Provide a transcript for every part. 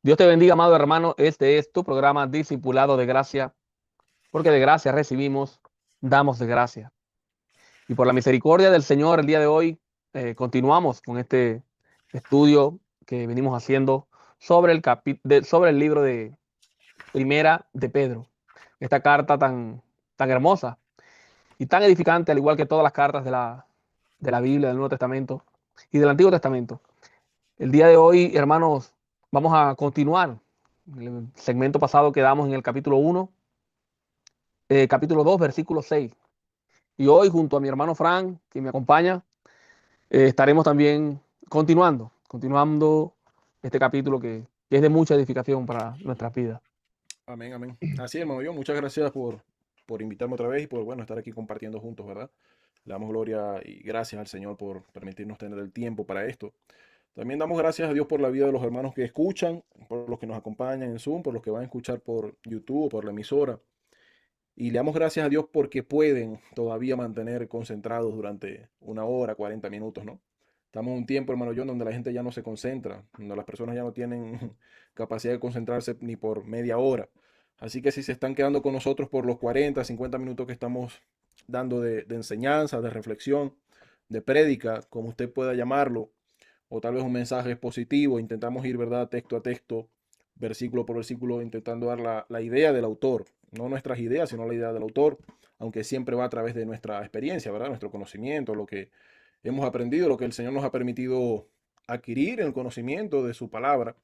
Dios te bendiga, amado hermano. Este es tu programa Discipulado de Gracia, porque de gracia recibimos, damos de gracia. Y por la misericordia del Señor, el día de hoy continuamos con este estudio que venimos haciendo sobre sobre el libro de Primera de Pedro. Esta carta tan hermosa y tan edificante, al igual que todas las cartas de la Biblia, del Nuevo Testamento y del Antiguo Testamento. El día de hoy, hermanos, vamos a continuar. En el segmento pasado quedamos en el capítulo 1, capítulo 2, versículo 6. Y hoy, junto a mi hermano Frank, que me acompaña, estaremos también continuando este capítulo que es de mucha edificación para nuestras vidas. Amén, amén. Así es, hermano yo. Muchas gracias por invitarme otra vez y por, bueno, estar aquí compartiendo juntos, ¿verdad? Le damos gloria y gracias al Señor por permitirnos tener el tiempo para esto. También damos gracias a Dios por la vida de los hermanos que escuchan, por los que nos acompañan en Zoom, por los que van a escuchar por YouTube o por la emisora. Y le damos gracias a Dios porque pueden todavía mantener concentrados durante una hora, 40 minutos, ¿no? Estamos en un tiempo, hermano John, donde la gente ya no se concentra, donde las personas ya no tienen capacidad de concentrarse ni por media hora. Así que si se están quedando con nosotros por los 40, 50 minutos que estamos dando de enseñanza, de reflexión, de prédica, como usted pueda llamarlo, o tal vez un mensaje expositivo, intentamos ir, ¿verdad?, texto a texto, versículo por versículo, intentando dar la idea del autor, no nuestras ideas, sino la idea del autor, aunque siempre va a través de nuestra experiencia, ¿verdad?, nuestro conocimiento, lo que hemos aprendido, lo que el Señor nos ha permitido adquirir en el conocimiento de su palabra,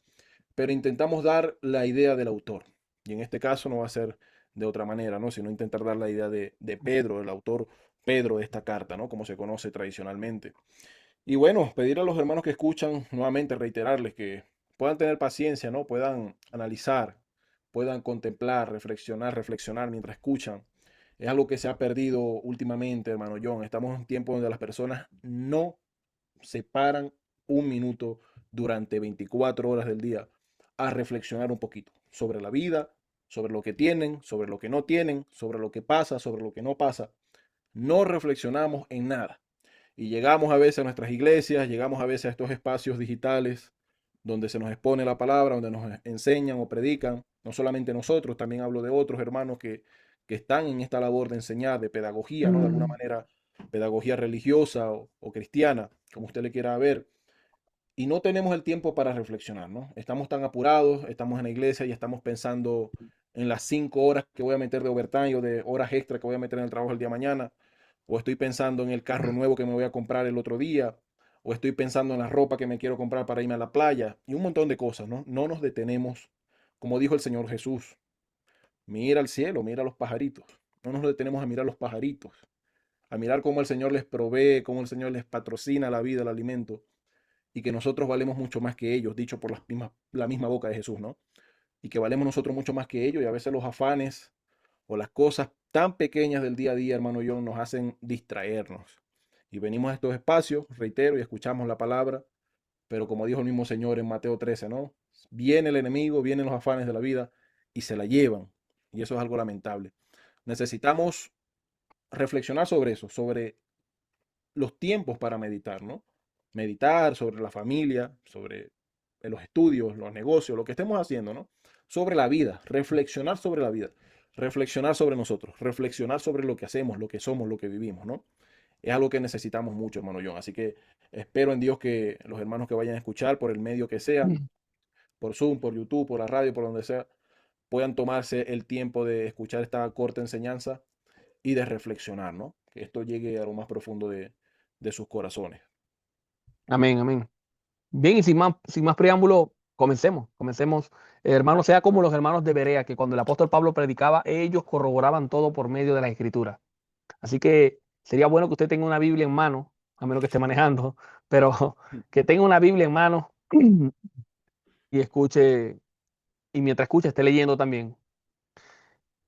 pero intentamos dar la idea del autor. Y en este caso no va a ser de otra manera, ¿no? Sino intentar dar la idea de Pedro, el autor Pedro de esta carta, ¿no? Como se conoce tradicionalmente. Y bueno, pedir a los hermanos que escuchan, nuevamente reiterarles que puedan tener paciencia, ¿no? Puedan analizar, puedan contemplar, reflexionar mientras escuchan. Es algo que se ha perdido últimamente, hermano John. Estamos en un tiempo donde las personas no se paran un minuto durante 24 horas del día a reflexionar un poquito sobre la vida, sobre lo que tienen, sobre lo que no tienen, sobre lo que pasa, sobre lo que no pasa. No reflexionamos en nada. Y llegamos a veces a nuestras iglesias, llegamos a veces a estos espacios digitales donde se nos expone la palabra, donde nos enseñan o predican, no solamente nosotros, también hablo de otros hermanos que están en esta labor de enseñar, de pedagogía, ¿no? De alguna manera, pedagogía religiosa o cristiana, como usted le quiera ver. Y no tenemos el tiempo para reflexionar, ¿no? Estamos tan apurados, estamos en la iglesia y estamos pensando en las 5 horas que voy a meter de overtime o de horas extra que voy a meter en el trabajo el día de mañana, o estoy pensando en el carro nuevo que me voy a comprar el otro día, o estoy pensando en la ropa que me quiero comprar para irme a la playa, y un montón de cosas, ¿no? No nos detenemos, como dijo el Señor Jesús, mira al cielo, mira a los pajaritos. No nos detenemos a mirar los pajaritos, a mirar cómo el Señor les provee, cómo el Señor les patrocina la vida, el alimento y que nosotros valemos mucho más que ellos, dicho por la misma boca de Jesús, ¿no? Y que valemos nosotros mucho más que ellos y a veces los afanes o las cosas tan pequeñas del día a día, hermano John, nos hacen distraernos. Y venimos a estos espacios, reitero, y escuchamos la palabra, pero como dijo el mismo Señor en Mateo 13, ¿no? Viene el enemigo, vienen los afanes de la vida y se la llevan. Y eso es algo lamentable. Necesitamos reflexionar sobre eso, sobre los tiempos para meditar, ¿no? Meditar sobre la familia, sobre los estudios, los negocios, lo que estemos haciendo, ¿no? Sobre la vida, reflexionar sobre la vida, reflexionar sobre nosotros, reflexionar sobre lo que hacemos, lo que somos, lo que vivimos, ¿no? Es algo que necesitamos mucho, hermano John. Así que espero en Dios que los hermanos que vayan a escuchar, por el medio que sea, por Zoom, por YouTube, por la radio, por donde sea, puedan tomarse el tiempo de escuchar esta corta enseñanza y de reflexionar, ¿no? Que esto llegue a lo más profundo de sus corazones. Amén, amén. Bien, y sin más preámbulo, comencemos. Hermanos, sea como los hermanos de Berea, que cuando el apóstol Pablo predicaba, ellos corroboraban todo por medio de la escritura. Así que sería bueno que usted tenga una Biblia en mano, a menos que esté manejando, pero que tenga una Biblia en mano y escuche, y mientras escuche esté leyendo también.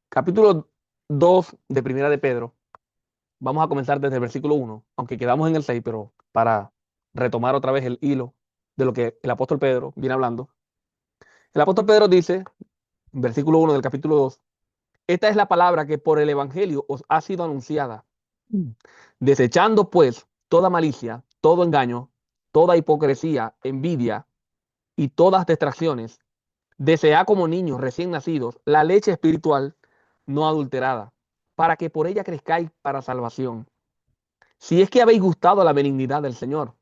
Capítulo 2 de Primera de Pedro. Vamos a comenzar desde el versículo 1, aunque quedamos en el 6, pero para retomar otra vez el hilo de lo que el apóstol Pedro viene hablando. El apóstol Pedro dice, en versículo 1 del capítulo 2, esta es la palabra que por el Evangelio os ha sido anunciada. Desechando pues toda malicia, todo engaño, toda hipocresía, envidia y todas distracciones, Desead como niños recién nacidos la leche espiritual no adulterada, para que por ella crezcáis para salvación. Si es que habéis gustado la benignidad del Señor,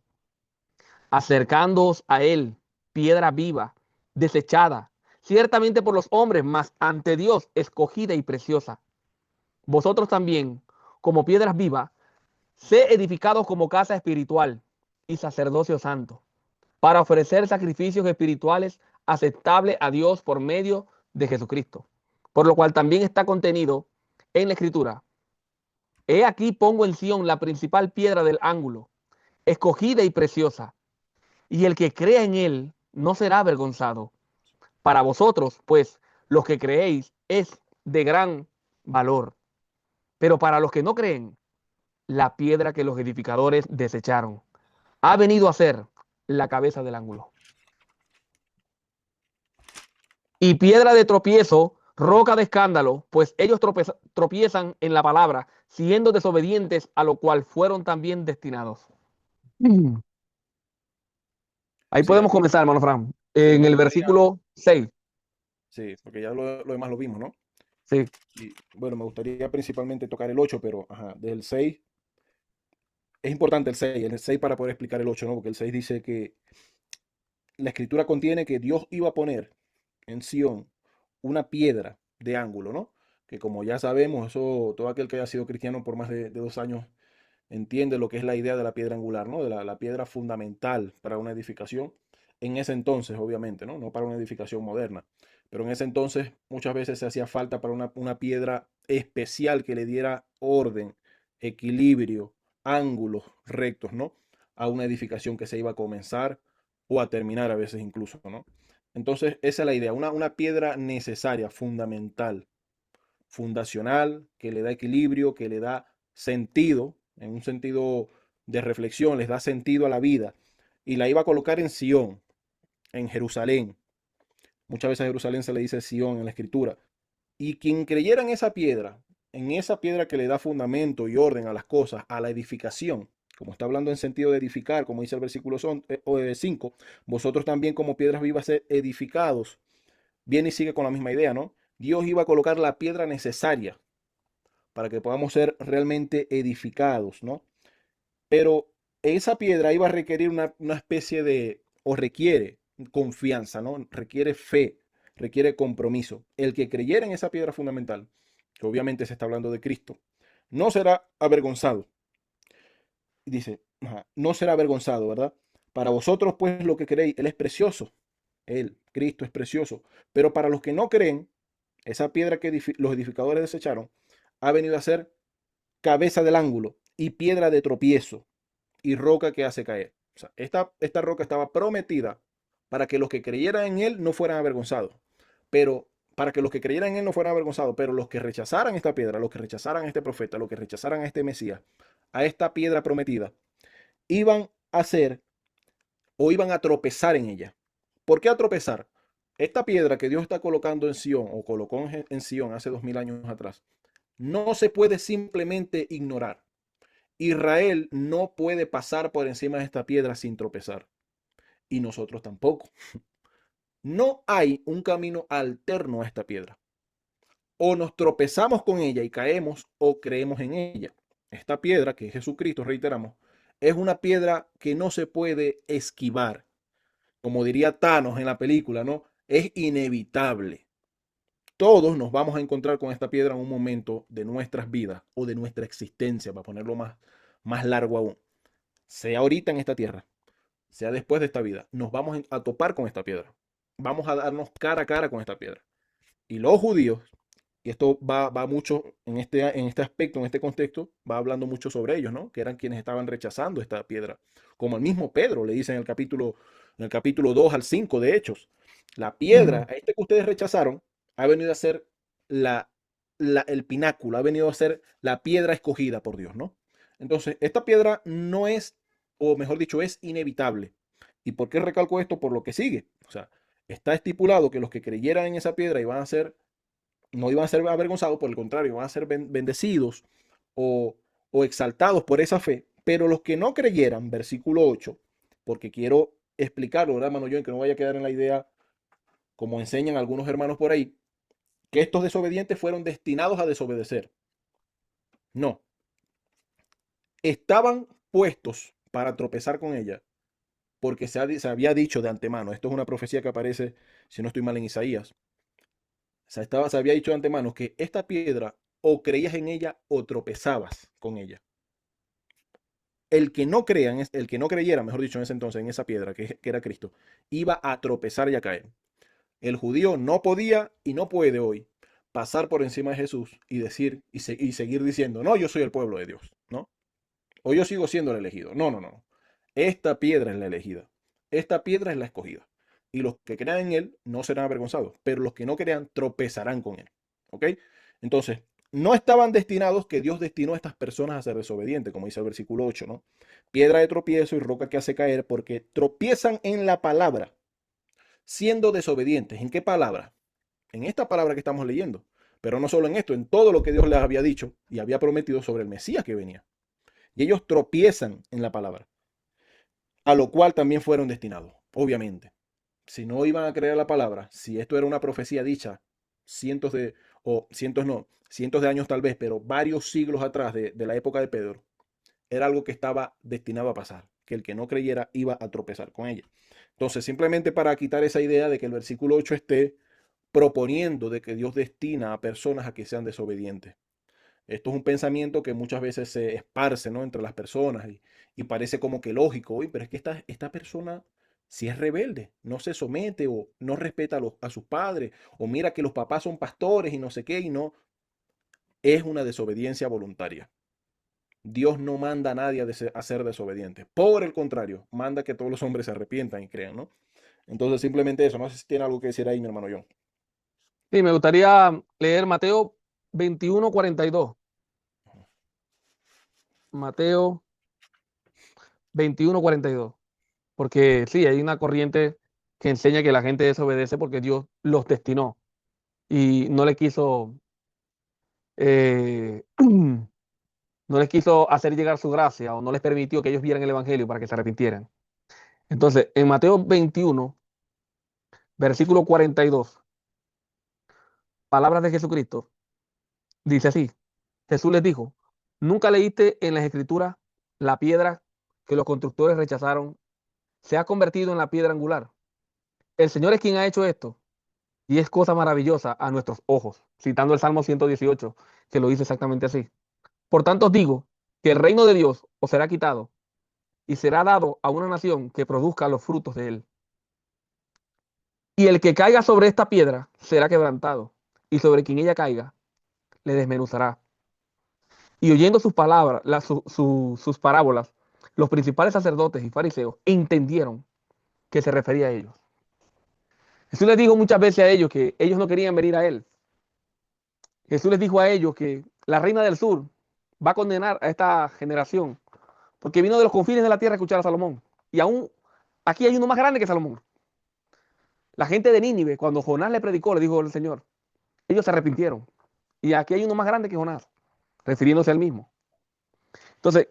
acercándoos a Él, piedra viva, desechada, ciertamente por los hombres, mas ante Dios escogida y preciosa. Vosotros también, como piedras vivas, sé edificados como casa espiritual y sacerdocio santo, para ofrecer sacrificios espirituales aceptables a Dios por medio de Jesucristo. Por lo cual también está contenido en la Escritura: He aquí pongo en Sión la principal piedra del ángulo, escogida y preciosa, y el que crea en él no será avergonzado. Para vosotros, pues, los que creéis, es de gran valor. Pero para los que no creen, la piedra que los edificadores desecharon ha venido a ser la cabeza del ángulo. Y piedra de tropiezo, roca de escándalo, pues ellos tropiezan en la palabra, siendo desobedientes, a lo cual fueron también destinados. Ahí Sí, podemos aquí, comenzar, hermano Fran. sí, En me el gustaría, versículo 6. sí, porque ya lo demás lo vimos, ¿no? Sí. Y bueno, me gustaría principalmente tocar el 8, pero ajá, desde el 6 es importante el 6 para poder explicar el 8, ¿no? Porque el 6 dice que la escritura contiene que Dios iba a poner en Sión una piedra de ángulo, ¿no? Que como ya sabemos, eso, todo aquel que haya sido cristiano por más de 2 años entiende lo que es la idea de la piedra angular, ¿no? De la piedra fundamental para una edificación. En ese entonces, obviamente, ¿no? No para una edificación moderna. Pero en ese entonces muchas veces se hacía falta para una piedra especial que le diera orden, equilibrio, ángulos rectos, ¿no? A una edificación que se iba a comenzar o a terminar a veces incluso, ¿no? Entonces, esa es la idea, una piedra necesaria, fundamental, fundacional, que le da equilibrio, que le da sentido, en un sentido de reflexión, les da sentido a la vida. Y la iba a colocar en Sión, en Jerusalén. Muchas veces a Jerusalén se le dice Sión en la escritura. Y quien creyera en esa piedra que le da fundamento y orden a las cosas, a la edificación, como está hablando en sentido de edificar, como dice el versículo 5, vosotros también como piedras vivas sed edificados. Viene y sigue con la misma idea, ¿no? Dios iba a colocar la piedra necesaria para que podamos ser realmente edificados, ¿no? Pero esa piedra iba a requerir una especie de, o requiere confianza, ¿no? Requiere fe, requiere compromiso. El que creyera en esa piedra fundamental, que obviamente se está hablando de Cristo, no será avergonzado. Dice, ajá, no será avergonzado, ¿verdad? Para vosotros, pues, lo que creéis, Él es precioso. Él, Cristo, es precioso. Pero para los que no creen, esa piedra que los edificadores desecharon, ha venido a ser cabeza del ángulo y piedra de tropiezo y roca que hace caer. O sea, esta roca estaba prometida para que los que creyeran en él no fueran avergonzados. Pero para que los que creyeran en él no fueran avergonzados, pero los que rechazaran esta piedra, los que rechazaran a este profeta, los que rechazaran a este Mesías, a esta piedra prometida, iban a ser o iban a tropezar en ella. ¿Por qué a tropezar? Esta piedra que Dios está colocando en Sion o colocó en Sion hace 2000 años atrás, no se puede simplemente ignorar. Israel no puede pasar por encima de esta piedra sin tropezar. Y nosotros tampoco. No hay un camino alterno a esta piedra. O nos tropezamos con ella y caemos o creemos en ella. Esta piedra, que es Jesucristo, reiteramos, es una piedra que no se puede esquivar. Como diría Thanos en la película, ¿no? Es inevitable. Todos nos vamos a encontrar con esta piedra en un momento de nuestras vidas o de nuestra existencia, para ponerlo más largo aún. Sea ahorita en esta tierra, sea después de esta vida, nos vamos a topar con esta piedra. Vamos a darnos cara a cara con esta piedra. Y los judíos, y esto va mucho en este aspecto, en este contexto, va hablando mucho sobre ellos, ¿no? Que eran quienes estaban rechazando esta piedra. Como el mismo Pedro le dice en el capítulo 2 al 5 de Hechos. La piedra, a este que ustedes rechazaron, ha venido a ser la, el pináculo, ha venido a ser la piedra escogida por Dios, ¿no? Entonces, esta piedra no es, o mejor dicho, es inevitable. ¿Y por qué recalco esto? Por lo que sigue. O sea, está estipulado que los que creyeran en esa piedra no iban a ser avergonzados, por el contrario, iban a ser bendecidos o, o exaltados por esa fe. Pero los que no creyeran, versículo 8, porque quiero explicarlo, ¿verdad, hermano John? Que no vaya a quedar en la idea como enseñan algunos hermanos por ahí, que estos desobedientes fueron destinados a desobedecer. No, estaban puestos para tropezar con ella, porque se había dicho de antemano, esto es una profecía que aparece, si no estoy mal, en Isaías, se había dicho de antemano que esta piedra o creías en ella o tropezabas con ella. El que no creyera, mejor dicho, en ese entonces, en esa piedra que era Cristo, iba a tropezar y a caer. El judío no podía y no puede hoy pasar por encima de Jesús y decir y seguir diciendo, no, yo soy el pueblo de Dios, ¿no? O yo sigo siendo el elegido. No, no, no. Esta piedra es la elegida. Esta piedra es la escogida. Y los que crean en él no serán avergonzados, pero los que no crean tropezarán con él. ¿Ok? Entonces, no estaban destinados que Dios destinó a estas personas a ser desobedientes, como dice el versículo 8, ¿no? Piedra de tropiezo y roca que hace caer porque tropiezan en la palabra, siendo desobedientes. ¿En qué palabra? En esta palabra que estamos leyendo. Pero no solo en esto, en todo lo que Dios les había dicho y había prometido sobre el Mesías que venía. Y ellos tropiezan en la palabra, a lo cual también fueron destinados, obviamente. Si no iban a creer la palabra, si esto era una profecía dicha cientos de, o cientos no, cientos de años tal vez, pero varios siglos atrás de la época de Pedro, era algo que estaba destinado a pasar, que el que no creyera iba a tropezar con ella. Entonces, simplemente para quitar esa idea de que el versículo 8 esté proponiendo de que Dios destina a personas a que sean desobedientes. Esto es un pensamiento que muchas veces se esparce, ¿no?, entre las personas y parece como que lógico, uy, pero es que esta persona, si es rebelde, no se somete o no respeta a sus padres, o mira que los papás son pastores y no sé qué, y no, es una desobediencia voluntaria. Dios no manda a nadie a ser desobediente. Por el contrario, manda que todos los hombres se arrepientan y crean, ¿no? Entonces, simplemente eso. No sé si tiene algo que decir ahí, mi hermano John. Sí, me gustaría leer Mateo 21:42. Mateo 21:42. Porque sí, hay una corriente que enseña que la gente desobedece porque Dios los destinó y no les quiso, no les quiso hacer llegar su gracia o no les permitió que ellos vieran el Evangelio para que se arrepintieran. Entonces, en Mateo 21, versículo 42, palabras de Jesucristo, dice así: Jesús les dijo, ¿nunca leíste en las Escrituras la piedra que los constructores rechazaron se ha convertido en la piedra angular? El Señor es quien ha hecho esto y es cosa maravillosa a nuestros ojos, citando el Salmo 118, que lo dice exactamente así. Por tanto os digo que el reino de Dios os será quitado y será dado a una nación que produzca los frutos de él. Y el que caiga sobre esta piedra será quebrantado, y sobre quien ella caiga le desmenuzará. Y oyendo sus palabras, sus parábolas, los principales sacerdotes y fariseos entendieron que se refería a ellos. Jesús les dijo muchas veces a ellos que ellos no querían venir a él. Jesús les dijo a ellos que la reina del sur va a condenar a esta generación porque vino de los confines de la tierra a escuchar a Salomón. Y aún aquí hay uno más grande que Salomón. La gente de Nínive, cuando Jonás le predicó, le dijo el Señor, ellos se arrepintieron. Y aquí hay uno más grande que Jonás, refiriéndose al mismo. Entonces,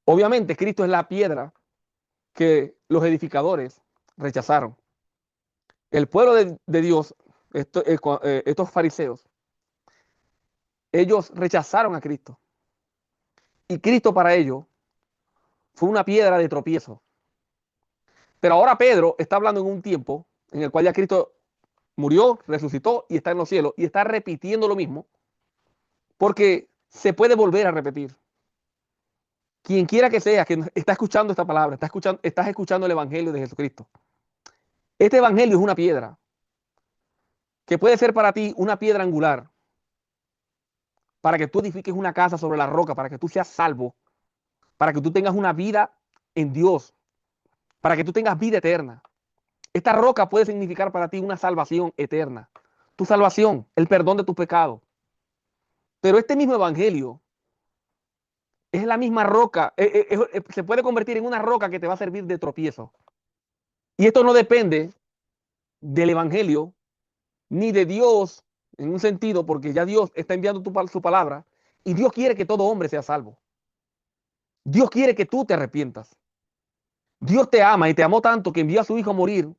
obviamente, Cristo es la piedra que los edificadores rechazaron. El pueblo de Dios, estos fariseos, ellos rechazaron a Cristo. Y Cristo para ellos fue una piedra de tropiezo. Pero ahora Pedro está hablando en un tiempo en el cual ya Cristo murió, resucitó y está en los cielos y está repitiendo lo mismo porque se puede volver a repetir. Quien quiera que sea que está escuchando esta palabra, estás escuchando el Evangelio de Jesucristo. Este Evangelio es una piedra que puede ser para ti una piedra angular para que tú edifiques una casa sobre la roca, para que tú seas salvo, para que tú tengas una vida en Dios, para que tú tengas vida eterna. Esta roca puede significar para ti una salvación eterna, tu salvación, el perdón de tus pecados. Pero este mismo evangelio es la misma roca, se puede convertir en una roca que te va a servir de tropiezo. Y esto no depende del evangelio ni de Dios en un sentido, porque ya Dios está enviando su palabra y Dios quiere que todo hombre sea salvo. Dios quiere que tú te arrepientas. Dios te ama y te amó tanto que envió a su hijo a morir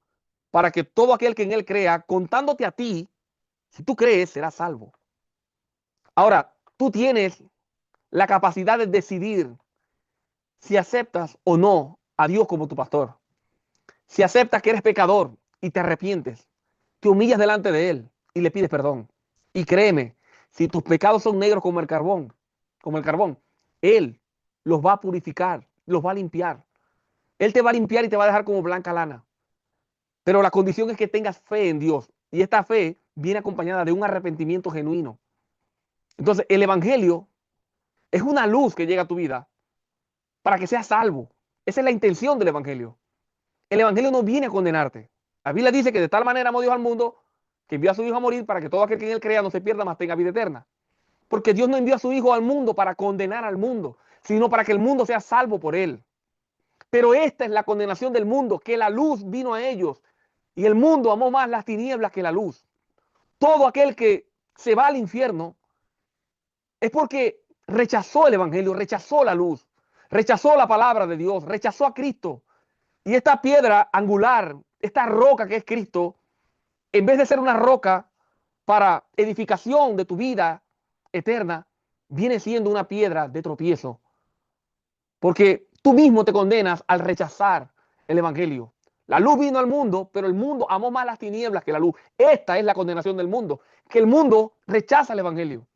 para que todo aquel que en él crea, contándote a ti, si tú crees, serás salvo. Ahora, tú tienes la capacidad de decidir si aceptas o no a Dios como tu pastor. Si aceptas que eres pecador y te arrepientes, te humillas delante de Él y le pides perdón. Y créeme, si tus pecados son negros como el carbón, Él los va a purificar, los va a limpiar. Él te va a limpiar y te va a dejar como blanca lana. Pero la condición es que tengas fe en Dios. Y esta fe viene acompañada de un arrepentimiento genuino. Entonces, el Evangelio es una luz que llega a tu vida para que seas salvo. Esa es la intención del Evangelio. El Evangelio no viene a condenarte. La Biblia dice que de tal manera amó Dios al mundo que envió a su Hijo a morir para que todo aquel que en él crea no se pierda, mas tenga vida eterna. Porque Dios no envió a su Hijo al mundo para condenar al mundo, sino para que el mundo sea salvo por él. Pero esta es la condenación del mundo, que la luz vino a ellos y el mundo amó más las tinieblas que la luz. Todo aquel que se va al infierno es porque rechazó el Evangelio, rechazó la luz, rechazó la palabra de Dios, rechazó a Cristo. Y esta piedra angular, esta roca que es Cristo, en vez de ser una roca para edificación de tu vida eterna, viene siendo una piedra de tropiezo. Porque tú mismo te condenas al rechazar el Evangelio. La luz vino al mundo, pero el mundo amó más las tinieblas que la luz. Esta es la condenación del mundo, que el mundo rechaza el Evangelio.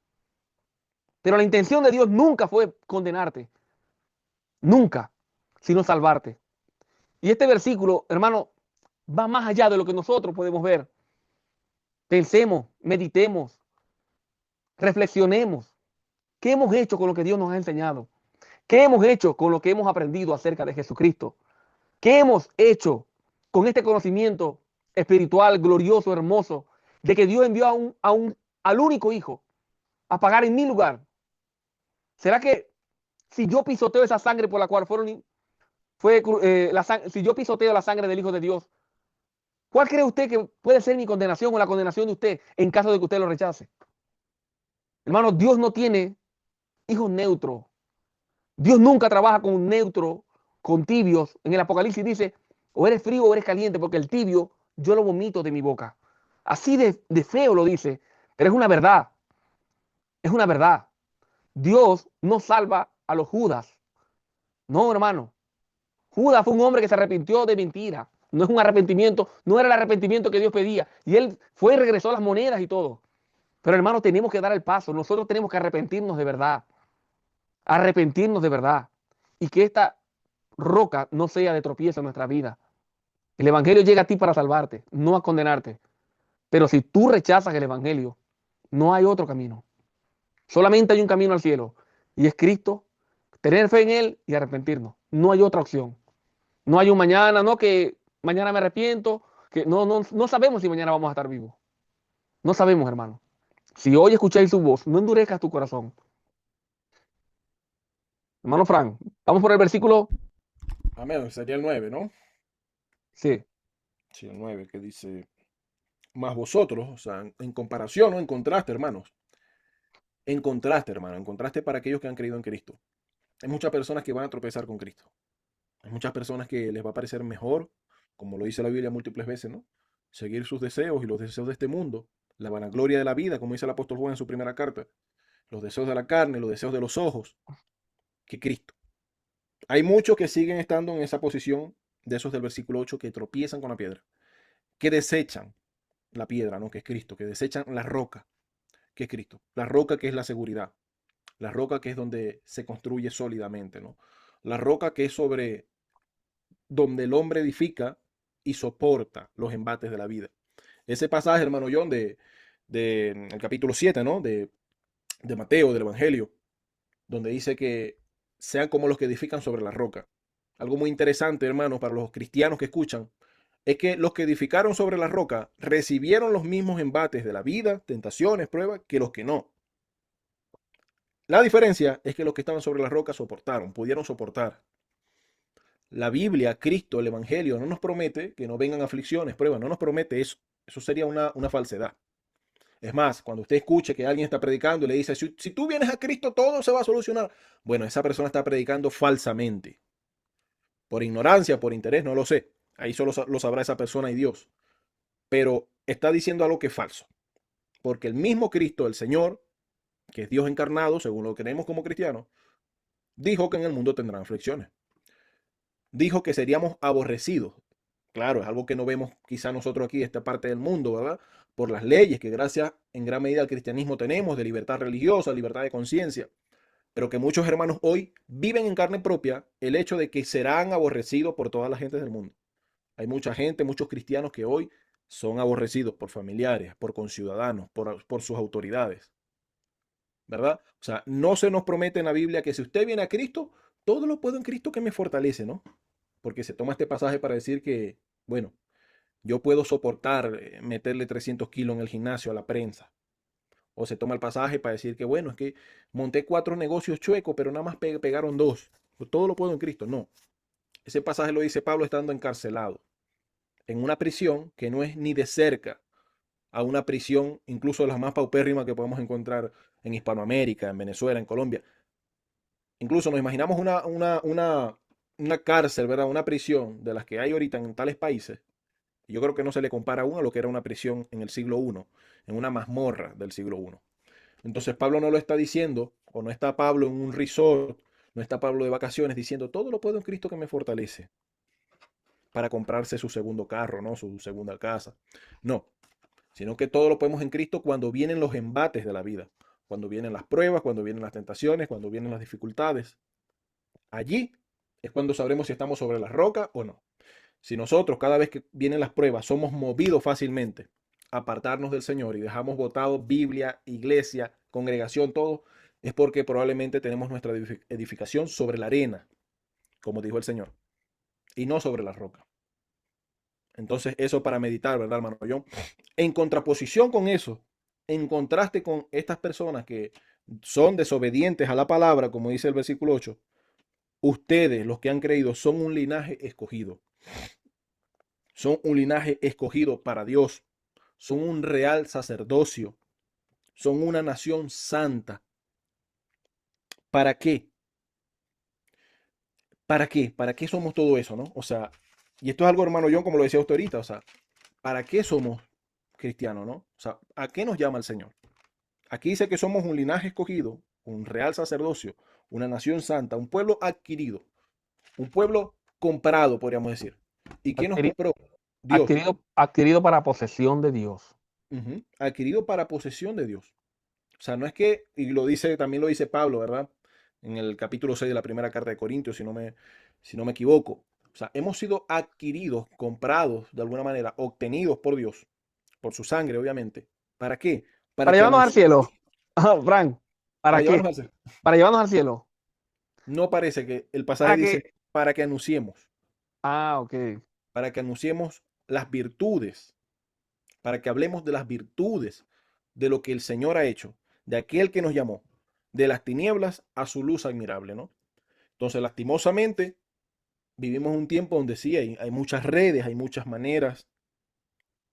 Pero la intención de Dios nunca fue condenarte, nunca, sino salvarte. Y este versículo, hermano, va más allá de lo que nosotros podemos ver. Pensemos, meditemos, reflexionemos. ¿Qué hemos hecho con lo que Dios nos ha enseñado? ¿Qué hemos hecho con lo que hemos aprendido acerca de Jesucristo? ¿Qué hemos hecho con este conocimiento espiritual, glorioso, hermoso, de que Dios envió al único Hijo a pagar en mi lugar? ¿Será que si yo pisoteo esa sangre por la cual si yo pisoteo la sangre del Hijo de Dios, ¿cuál cree usted que puede ser mi condenación o la condenación de usted en caso de que usted lo rechace? Hermano, Dios no tiene hijos neutros. Dios nunca trabaja con un neutro, con tibios. En el Apocalipsis dice, o eres frío o eres caliente, porque el tibio yo lo vomito de mi boca. Así de feo lo dice, pero es una verdad. Es una verdad. Dios no salva a los Judas. No, hermano. Judas fue un hombre que se arrepintió de mentira. No es un arrepentimiento, no era el arrepentimiento que Dios pedía. Y él fue y regresó las monedas y todo. Pero hermano, tenemos que dar el paso. Nosotros tenemos que arrepentirnos de verdad. Arrepentirnos de verdad. Y que esta roca no sea de tropiezo en nuestra vida. El Evangelio llega a ti para salvarte, no a condenarte. Pero si tú rechazas el Evangelio, no hay otro camino. Solamente hay un camino al cielo. Y es Cristo, tener fe en Él y arrepentirnos. No hay otra opción. No hay un mañana, no que mañana me arrepiento, que no sabemos si mañana vamos a estar vivos. No sabemos, hermano. Si hoy escucháis su voz, no endurezcas tu corazón. Hermano Frank, vamos por el versículo. Amén, sería el 9, ¿no? Sí. Sí, el 9 que dice, más vosotros, o sea, en comparación, ¿no? En contraste, hermanos. En contraste, hermano, en contraste para aquellos que han creído en Cristo. Hay muchas personas que van a tropezar con Cristo. Hay muchas personas que les va a parecer mejor, como lo dice la Biblia múltiples veces, ¿no? Seguir sus deseos y los deseos de este mundo, la vanagloria de la vida, como dice el apóstol Juan en su primera carta, los deseos de la carne, los deseos de los ojos, que Cristo. Hay muchos que siguen estando en esa posición de esos del versículo 8 que tropiezan con la piedra, que desechan la piedra, ¿no? Que es Cristo, que desechan la roca, que es Cristo, la roca que es la seguridad, la roca que es donde se construye sólidamente, ¿no? La roca que es sobre donde el hombre edifica y soporta los embates de la vida. Ese pasaje, hermano John, de el capítulo 7, ¿no? De Mateo, del Evangelio, donde dice que sean como los que edifican sobre la roca. Algo muy interesante, hermano, para los cristianos que escuchan, es que los que edificaron sobre la roca recibieron los mismos embates de la vida, tentaciones, pruebas, que los que no. La diferencia es que los que estaban sobre la roca soportaron, pudieron soportar. La Biblia, Cristo, el Evangelio no nos promete que no vengan aflicciones, pruebas, no nos promete eso. Eso sería una falsedad. Es más, cuando usted escuche que alguien está predicando y le dice, si tú vienes a Cristo todo se va a solucionar. Bueno, esa persona está predicando falsamente. Por ignorancia, por interés, no lo sé. Ahí solo lo sabrá esa persona y Dios. pero está diciendo algo que es falso, porque el mismo Cristo, el Señor, que es Dios encarnado, según lo que creemos como cristianos, dijo que en el mundo tendrán aflicciones. Dijo que seríamos aborrecidos. Claro, es algo que no vemos quizá nosotros aquí, esta parte del mundo, ¿verdad? Por las leyes que gracias en gran medida al cristianismo tenemos de libertad religiosa, libertad de conciencia, pero que muchos hermanos hoy viven en carne propia el hecho de que serán aborrecidos por todas las gentes del mundo. Hay mucha gente, muchos cristianos que hoy son aborrecidos por familiares, por conciudadanos, por sus autoridades, ¿verdad? O sea, no se nos promete en la Biblia que si usted viene a Cristo, todo lo puedo en Cristo que me fortalece, ¿no? Porque se toma este pasaje para decir que, bueno, yo puedo soportar meterle 300 kilos en el gimnasio a la prensa. O se toma el pasaje para decir que, bueno, es que monté 4 negocios chuecos, pero nada más pegaron 2. Pues todo lo puedo en Cristo. No. Ese pasaje lo dice Pablo estando encarcelado en una prisión que no es ni de cerca a una prisión, incluso de las más paupérrimas que podemos encontrar en Hispanoamérica, en Venezuela, en Colombia. Incluso nos imaginamos una cárcel, ¿verdad? Una prisión de las que hay ahorita en tales países. Yo creo que no se le compara aún a lo que era una prisión en el siglo I, en una mazmorra del siglo I. Entonces Pablo no lo está diciendo, o no está Pablo en un resort, no está Pablo de vacaciones diciendo, todo lo puedo en Cristo que me fortalece, para comprarse su segundo carro, ¿no? Su segunda casa. No, sino que todo lo podemos en Cristo cuando vienen los embates de la vida, cuando vienen las pruebas, cuando vienen las tentaciones, cuando vienen las dificultades. Allí es cuando sabremos si estamos sobre la roca o no. Si nosotros cada vez que vienen las pruebas somos movidos fácilmente a apartarnos del Señor y dejamos botado Biblia, iglesia, congregación, todo, es porque probablemente tenemos nuestra edificación sobre la arena, como dijo el Señor, y no sobre la roca. Entonces, eso para meditar, ¿verdad, hermano John? En contraposición con eso, en contraste con estas personas que son desobedientes a la palabra, como dice el versículo 8, ustedes, los que han creído, son un linaje escogido. Son un linaje escogido para Dios. Son un real sacerdocio. Son una nación santa. ¿Para qué? ¿Para qué? ¿Para qué somos todo eso, no? O sea, y esto es algo, hermano John, como lo decía usted ahorita, o sea, ¿para qué somos cristianos, no? O sea, ¿a qué nos llama el Señor? Aquí dice que somos un linaje escogido, un real sacerdocio, una nación santa, un pueblo adquirido, un pueblo comprado, podríamos decir. ¿Y quién nos Adquirido, compró? Dios. adquirido para posesión de Dios. Adquirido para posesión de Dios. O sea, no es que, y lo dice, también lo dice Pablo, ¿verdad? En el capítulo 6 de la primera carta de Corintios, si no me equivoco. O sea, hemos sido adquiridos, comprados de alguna manera, obtenidos por Dios, por su sangre, obviamente. ¿Para qué? Para Para que llevarnos al anunciemos, cielo. Frank, para ¿para llevarnos qué? al cielo. Para llevarnos al cielo. No parece que el pasaje Para dice que. para que anunciemos, Ok. para que anunciemos las virtudes, para que hablemos de las virtudes de lo que el Señor ha hecho, de aquel que nos llamó, de las tinieblas a su luz admirable, ¿no? Entonces, lastimosamente, vivimos un tiempo donde sí hay muchas redes, hay muchas maneras,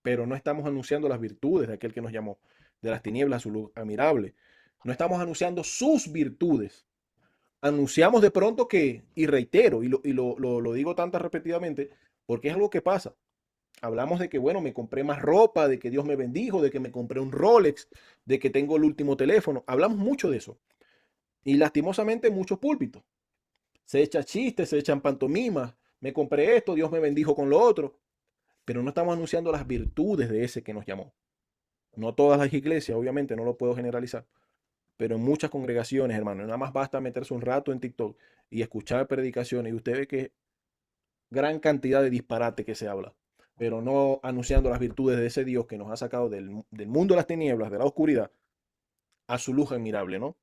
pero no estamos anunciando las virtudes de aquel que nos llamó, de las tinieblas a su luz admirable. No estamos anunciando sus virtudes. Anunciamos de pronto que, y reitero, y lo digo tantas repetidamente, porque es algo que pasa. Hablamos de que, bueno, me compré más ropa, de que Dios me bendijo, de que me compré un Rolex, de que tengo el último teléfono. Hablamos mucho de eso. Y lastimosamente muchos púlpitos. Se echa chistes, se echan pantomimas. Me compré esto, Dios me bendijo con lo otro. Pero no estamos anunciando las virtudes de ese que nos llamó. No todas las iglesias, obviamente, no lo puedo generalizar. Pero en muchas congregaciones, hermano, nada más basta meterse un rato en TikTok y escuchar predicaciones y usted ve que gran cantidad de disparate que se habla, pero no anunciando las virtudes de ese Dios que nos ha sacado del mundo de las tinieblas, de la oscuridad, a su luz admirable, ¿no?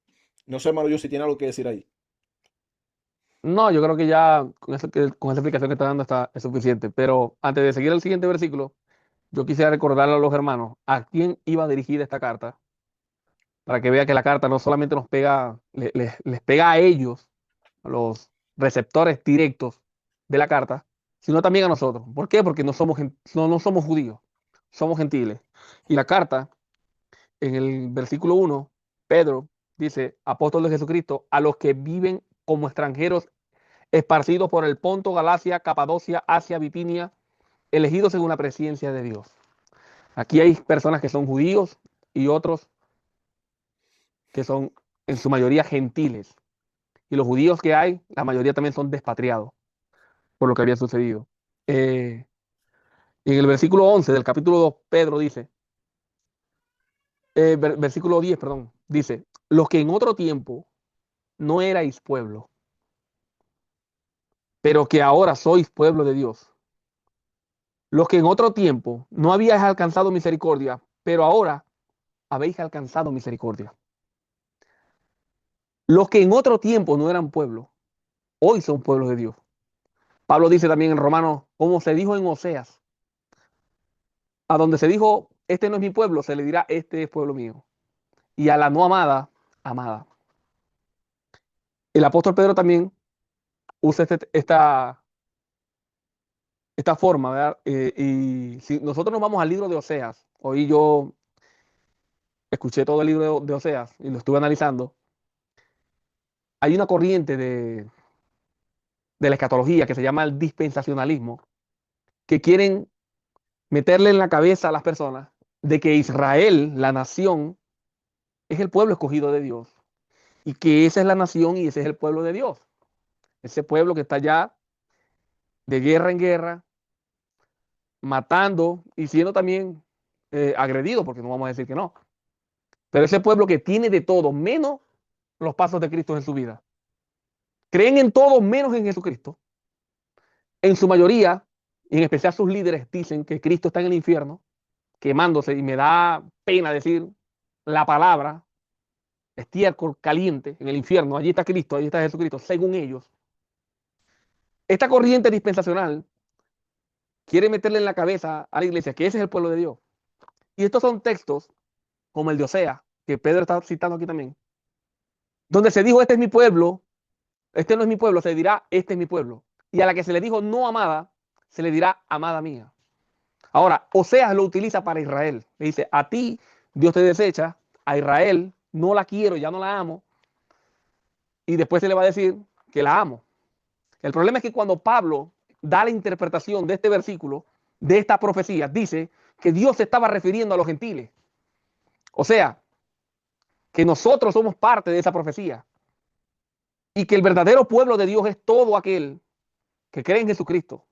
No sé, hermano, yo si tiene algo que decir ahí. No, yo creo que ya con esa explicación que está dando es suficiente. Pero antes de seguir el siguiente versículo, yo quisiera recordarle a los hermanos a quién iba dirigida esta carta, para que vea que la carta no solamente nos pega, les pega a ellos, a los receptores directos de la carta, sino también a nosotros. ¿Por qué? Porque no somos judíos, somos gentiles. Y la carta, en el versículo 1, Pedro dice, apóstol de Jesucristo, a los que viven como extranjeros esparcidos por el Ponto, Galacia, Capadocia, Asia, Bitinia, elegidos según la presencia de Dios. Aquí hay personas que son judíos y otros que son en su mayoría gentiles. Y los judíos que hay, la mayoría también son despatriados por lo que había sucedido. Eh, en el versículo 11 del capítulo 2, Pedro dice, versículo 10, perdón, dice, los que en otro tiempo no erais pueblo, pero que ahora sois pueblo de Dios. Los que en otro tiempo no habíais alcanzado misericordia, pero ahora habéis alcanzado misericordia. Los que en otro tiempo no eran pueblo, hoy son pueblos de Dios. Pablo dice también en Romanos, como se dijo en Oseas, a donde se dijo, este no es mi pueblo, se le dirá, este es pueblo mío. Y a la no amada, amada. El apóstol Pedro también usa esta forma, ¿verdad? Y si nosotros nos vamos al libro de Oseas, hoy yo escuché todo el libro de Oseas y lo estuve analizando, hay una corriente de la escatología que se llama el dispensacionalismo, que quieren meterle en la cabeza a las personas de que Israel, la nación, es el pueblo escogido de Dios y que esa es la nación y ese es el pueblo de Dios. Ese pueblo que está ya de guerra en guerra, matando y siendo también agredido, porque no vamos a decir que no. Pero ese pueblo que tiene de todo, menos los pasos de Cristo en su vida. Creen en todo menos en Jesucristo. En su mayoría, y en especial sus líderes, dicen que Cristo está en el infierno, quemándose, y me da pena decir la palabra, estiércol caliente en el infierno. Allí está Cristo, allí está Jesucristo, según ellos. Esta corriente dispensacional quiere meterle en la cabeza a la iglesia que ese es el pueblo de Dios. Y estos son textos como el de Osea, que Pedro está citando aquí también, donde se dijo, este es mi pueblo, este no es mi pueblo, se dirá, este es mi pueblo. Y a la que se le dijo no amada, se le dirá amada mía. Ahora, Oseas lo utiliza para Israel. Le dice, a ti Dios te desecha, a Israel no la quiero, ya no la amo. Y después se le va a decir que la amo. El problema es que cuando Pablo da la interpretación de este versículo, de esta profecía, dice que Dios se estaba refiriendo a los gentiles. O sea, que nosotros somos parte de esa profecía. Y que el verdadero pueblo de Dios es todo aquel que cree en Jesucristo,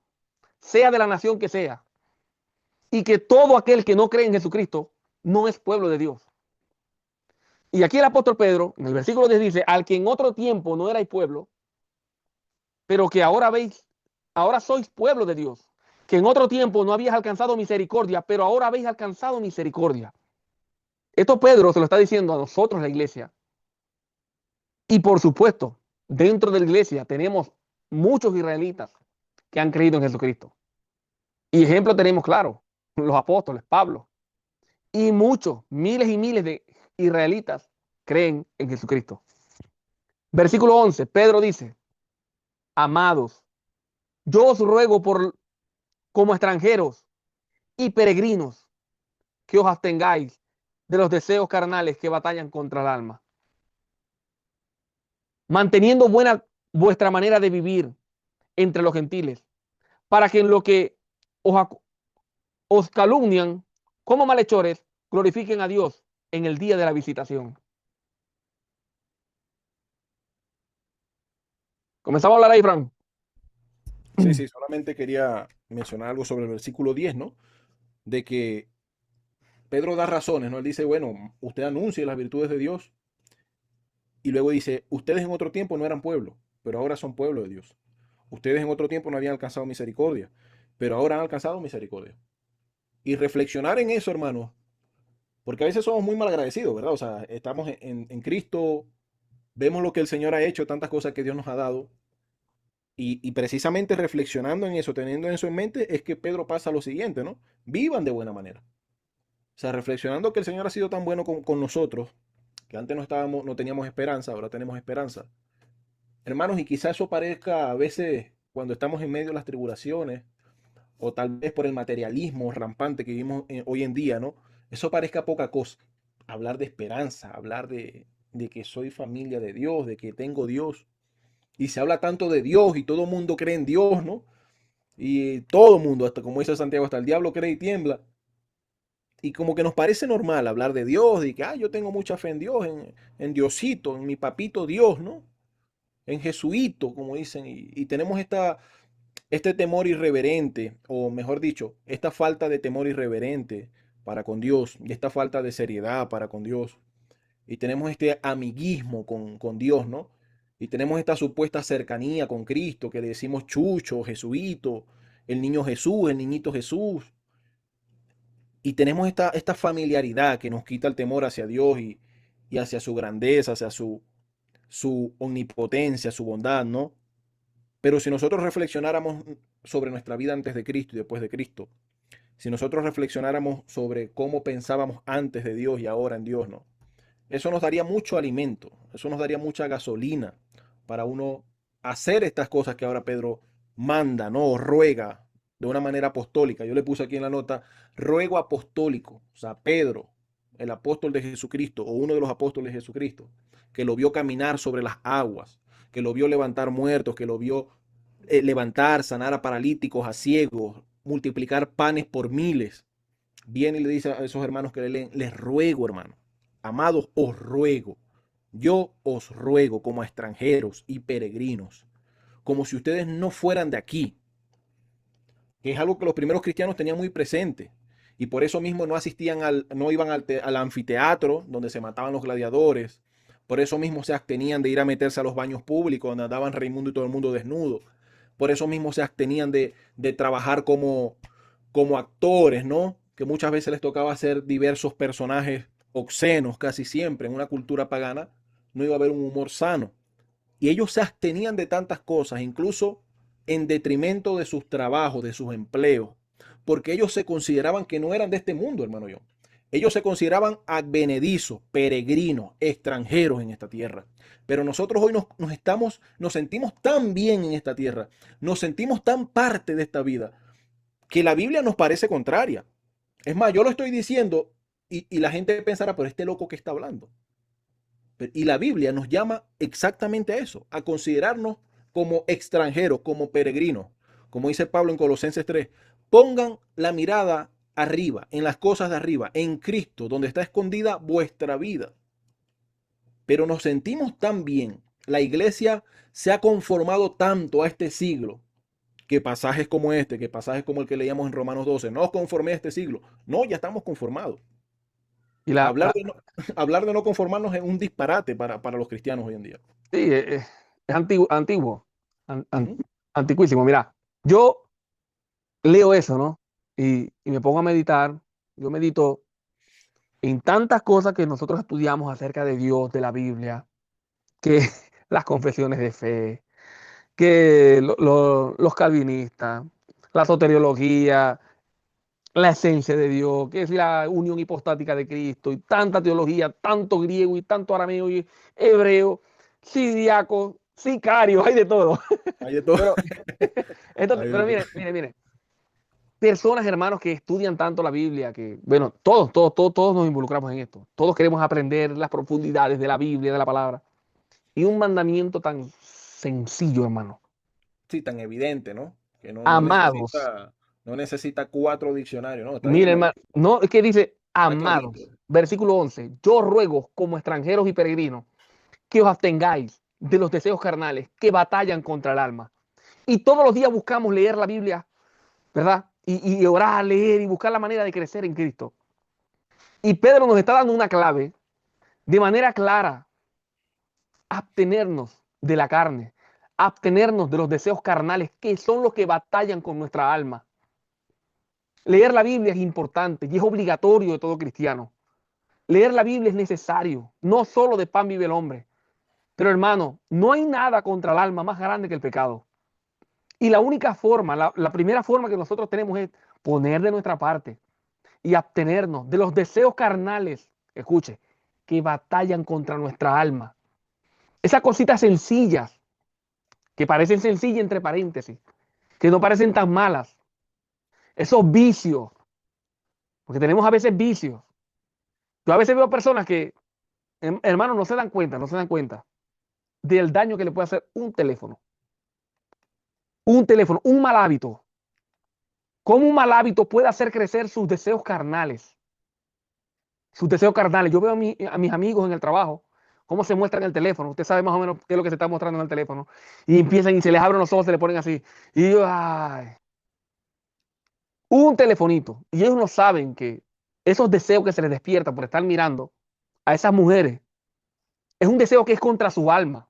sea de la nación que sea. Y que todo aquel que no cree en Jesucristo no es pueblo de Dios. Y aquí el apóstol Pedro, en el versículo 10 dice, al que en otro tiempo no erais pueblo, pero que ahora veis, ahora sois pueblo de Dios, que en otro tiempo no habías alcanzado misericordia, pero ahora habéis alcanzado misericordia. Esto Pedro se lo está diciendo a nosotros, la iglesia. Y por supuesto, dentro de la iglesia tenemos muchos israelitas que han creído en Jesucristo. Y ejemplo tenemos claro, los apóstoles, Pablo, y muchos, miles y miles de israelitas creen en Jesucristo. Versículo 11, Pedro dice, amados, yo os ruego por como extranjeros y peregrinos que os abstengáis de los deseos carnales que batallan contra el alma, manteniendo buena vuestra manera de vivir entre los gentiles, para que en lo que os, os calumnian como malhechores, glorifiquen a Dios en el día de la visitación. Comenzamos a hablar ahí, Fran. Sí, sí, solamente quería mencionar algo sobre el versículo 10, ¿no? De que Pedro da razones, ¿no? Él dice, bueno, usted anuncie las virtudes de Dios y luego dice, ustedes en otro tiempo no eran pueblo, pero ahora son pueblo de Dios. Ustedes en otro tiempo no habían alcanzado misericordia, pero ahora han alcanzado misericordia. Y reflexionar en eso, hermanos, porque a veces somos muy mal agradecidos, ¿verdad? O sea, estamos en Cristo, vemos lo que el Señor ha hecho, tantas cosas que Dios nos ha dado, y precisamente reflexionando en eso, teniendo eso en mente, es que Pedro pasa lo siguiente, ¿no? Vivan de buena manera. O sea, reflexionando que el Señor ha sido tan bueno con nosotros, que antes no teníamos esperanza, ahora tenemos esperanza. Hermanos, y quizás eso parezca a veces cuando estamos en medio de las tribulaciones, o tal vez por el materialismo rampante que vivimos hoy en día, ¿no? Eso parezca poca cosa. Hablar de esperanza, hablar de que soy familia de Dios, de que tengo Dios. Y se habla tanto de Dios y todo el mundo cree en Dios, ¿no? Y todo el mundo, hasta como dice Santiago, hasta el diablo cree y tiembla. y como que nos parece normal hablar de Dios, de que yo tengo mucha fe en Dios, en Diosito, en mi papito Dios, ¿no? En Jesuito, como dicen, y tenemos este temor irreverente, o mejor dicho, esta falta de temor irreverente para con Dios, y esta falta de seriedad para con Dios, y tenemos este amiguismo con Dios, ¿no? Y tenemos esta supuesta cercanía con Cristo, que le decimos Chucho, Jesuito, el niño Jesús, el niñito Jesús, y tenemos esta familiaridad que nos quita el temor hacia Dios y hacia su grandeza, hacia su omnipotencia, su bondad, ¿no? Pero si nosotros reflexionáramos sobre nuestra vida antes de Cristo y después de Cristo, si nosotros reflexionáramos sobre cómo pensábamos antes de Dios y ahora en Dios, ¿no? Eso nos daría mucho alimento, eso nos daría mucha gasolina para uno hacer estas cosas que ahora Pedro manda, ¿no? O ruega de una manera apostólica. Yo le puse aquí en la nota, ruego apostólico. O sea, Pedro, el apóstol de Jesucristo, o uno de los apóstoles de Jesucristo, que lo vio caminar sobre las aguas, que lo vio levantar muertos, que lo vio levantar, sanar a paralíticos, a ciegos, multiplicar panes por miles. Viene y le dice a esos hermanos que le leen, les ruego, hermano, amados, os ruego, yo os ruego como a extranjeros y peregrinos, como si ustedes no fueran de aquí, que es algo que los primeros cristianos tenían muy presente. Y por eso mismo no iban al anfiteatro donde se mataban los gladiadores. Por eso mismo se abstenían de ir a meterse a los baños públicos donde andaban Raimundo y todo el mundo desnudo. Por eso mismo se abstenían de trabajar como actores, ¿no? Que muchas veces les tocaba hacer diversos personajes obscenos casi siempre. En una cultura pagana no iba a haber un humor sano. Y ellos se abstenían de tantas cosas, incluso en detrimento de sus trabajos, de sus empleos, porque ellos se consideraban que no eran de este mundo, hermano yo. Ellos se consideraban advenedizos, peregrinos, extranjeros en esta tierra. Pero nosotros hoy nos sentimos tan bien en esta tierra, nos sentimos tan parte de esta vida, que la Biblia nos parece contraria. Es más, yo lo estoy diciendo y la gente pensará, pero este loco que está hablando. Y la Biblia nos llama exactamente a eso, a considerarnos como extranjeros, como peregrinos. Como dice Pablo en Colosenses 3, pongan la mirada arriba, en las cosas de arriba, en Cristo, donde está escondida vuestra vida. Pero nos sentimos tan bien, la iglesia se ha conformado tanto a este siglo, que pasajes como este, que pasajes como el que leíamos en Romanos 12, no os conforméis a este siglo. No, ya estamos conformados. Y Hablar de no, hablar de no conformarnos es un disparate para los cristianos hoy en día. sí, es antiguo, antiguo, Ujú. antiquísimo. Mira, yo leo eso, ¿no? Y me pongo a meditar. Yo medito en tantas cosas que nosotros estudiamos acerca de Dios, de la Biblia, que las confesiones de fe, que los calvinistas, la soteriología, la esencia de Dios, que es la unión hipostática de Cristo, y tanta teología, tanto griego y tanto arameo y hebreo, siríaco, sicario, hay de todo. Hay de todo. Pero, entonces, Hay de pero todo. mire, personas, hermanos, que estudian tanto la Biblia, que, bueno, todos nos involucramos en esto. Todos queremos aprender las profundidades de la Biblia, de la palabra. Y un mandamiento tan sencillo, hermano. Sí, tan evidente, ¿no? Que Amados, no necesita cuatro diccionarios, ¿no? Está ahí, miren, hermano. hermano, no es que dice Está clarito. amados, versículo 11, yo ruego como extranjeros y peregrinos que os abstengáis de los deseos carnales que batallan contra el alma. Y todos los días buscamos leer la Biblia, ¿verdad? Y orar, leer y buscar la manera de crecer en Cristo. Y Pedro nos está dando una clave de manera clara: abstenernos de la carne, abstenernos de los deseos carnales que son los que batallan con nuestra alma. Leer la Biblia es importante y es obligatorio de todo cristiano. Leer la Biblia es necesario, no solo de pan vive el hombre. Pero hermano, no hay nada contra el alma más grande que el pecado. Y la única forma, la primera forma que nosotros tenemos es poner de nuestra parte y abstenernos de los deseos carnales, escuche, que batallan contra nuestra alma. Esas cositas sencillas, que parecen sencillas entre paréntesis, que no parecen tan malas. Esos vicios, porque tenemos a veces vicios. Yo a veces veo personas que, hermano, no se dan cuenta del daño que le puede hacer un teléfono, un mal hábito. Cómo un mal hábito puede hacer crecer sus deseos carnales. sus deseos carnales. Yo veo a mis amigos en el trabajo, cómo se muestran en el teléfono. Usted sabe más o menos qué es lo que se está mostrando en el teléfono. Y empiezan y se les abren los ojos, se les ponen así. Y yo, ay, un telefonito. Y ellos no saben que esos deseos que se les despiertan por estar mirando a esas mujeres es un deseo que es contra su alma.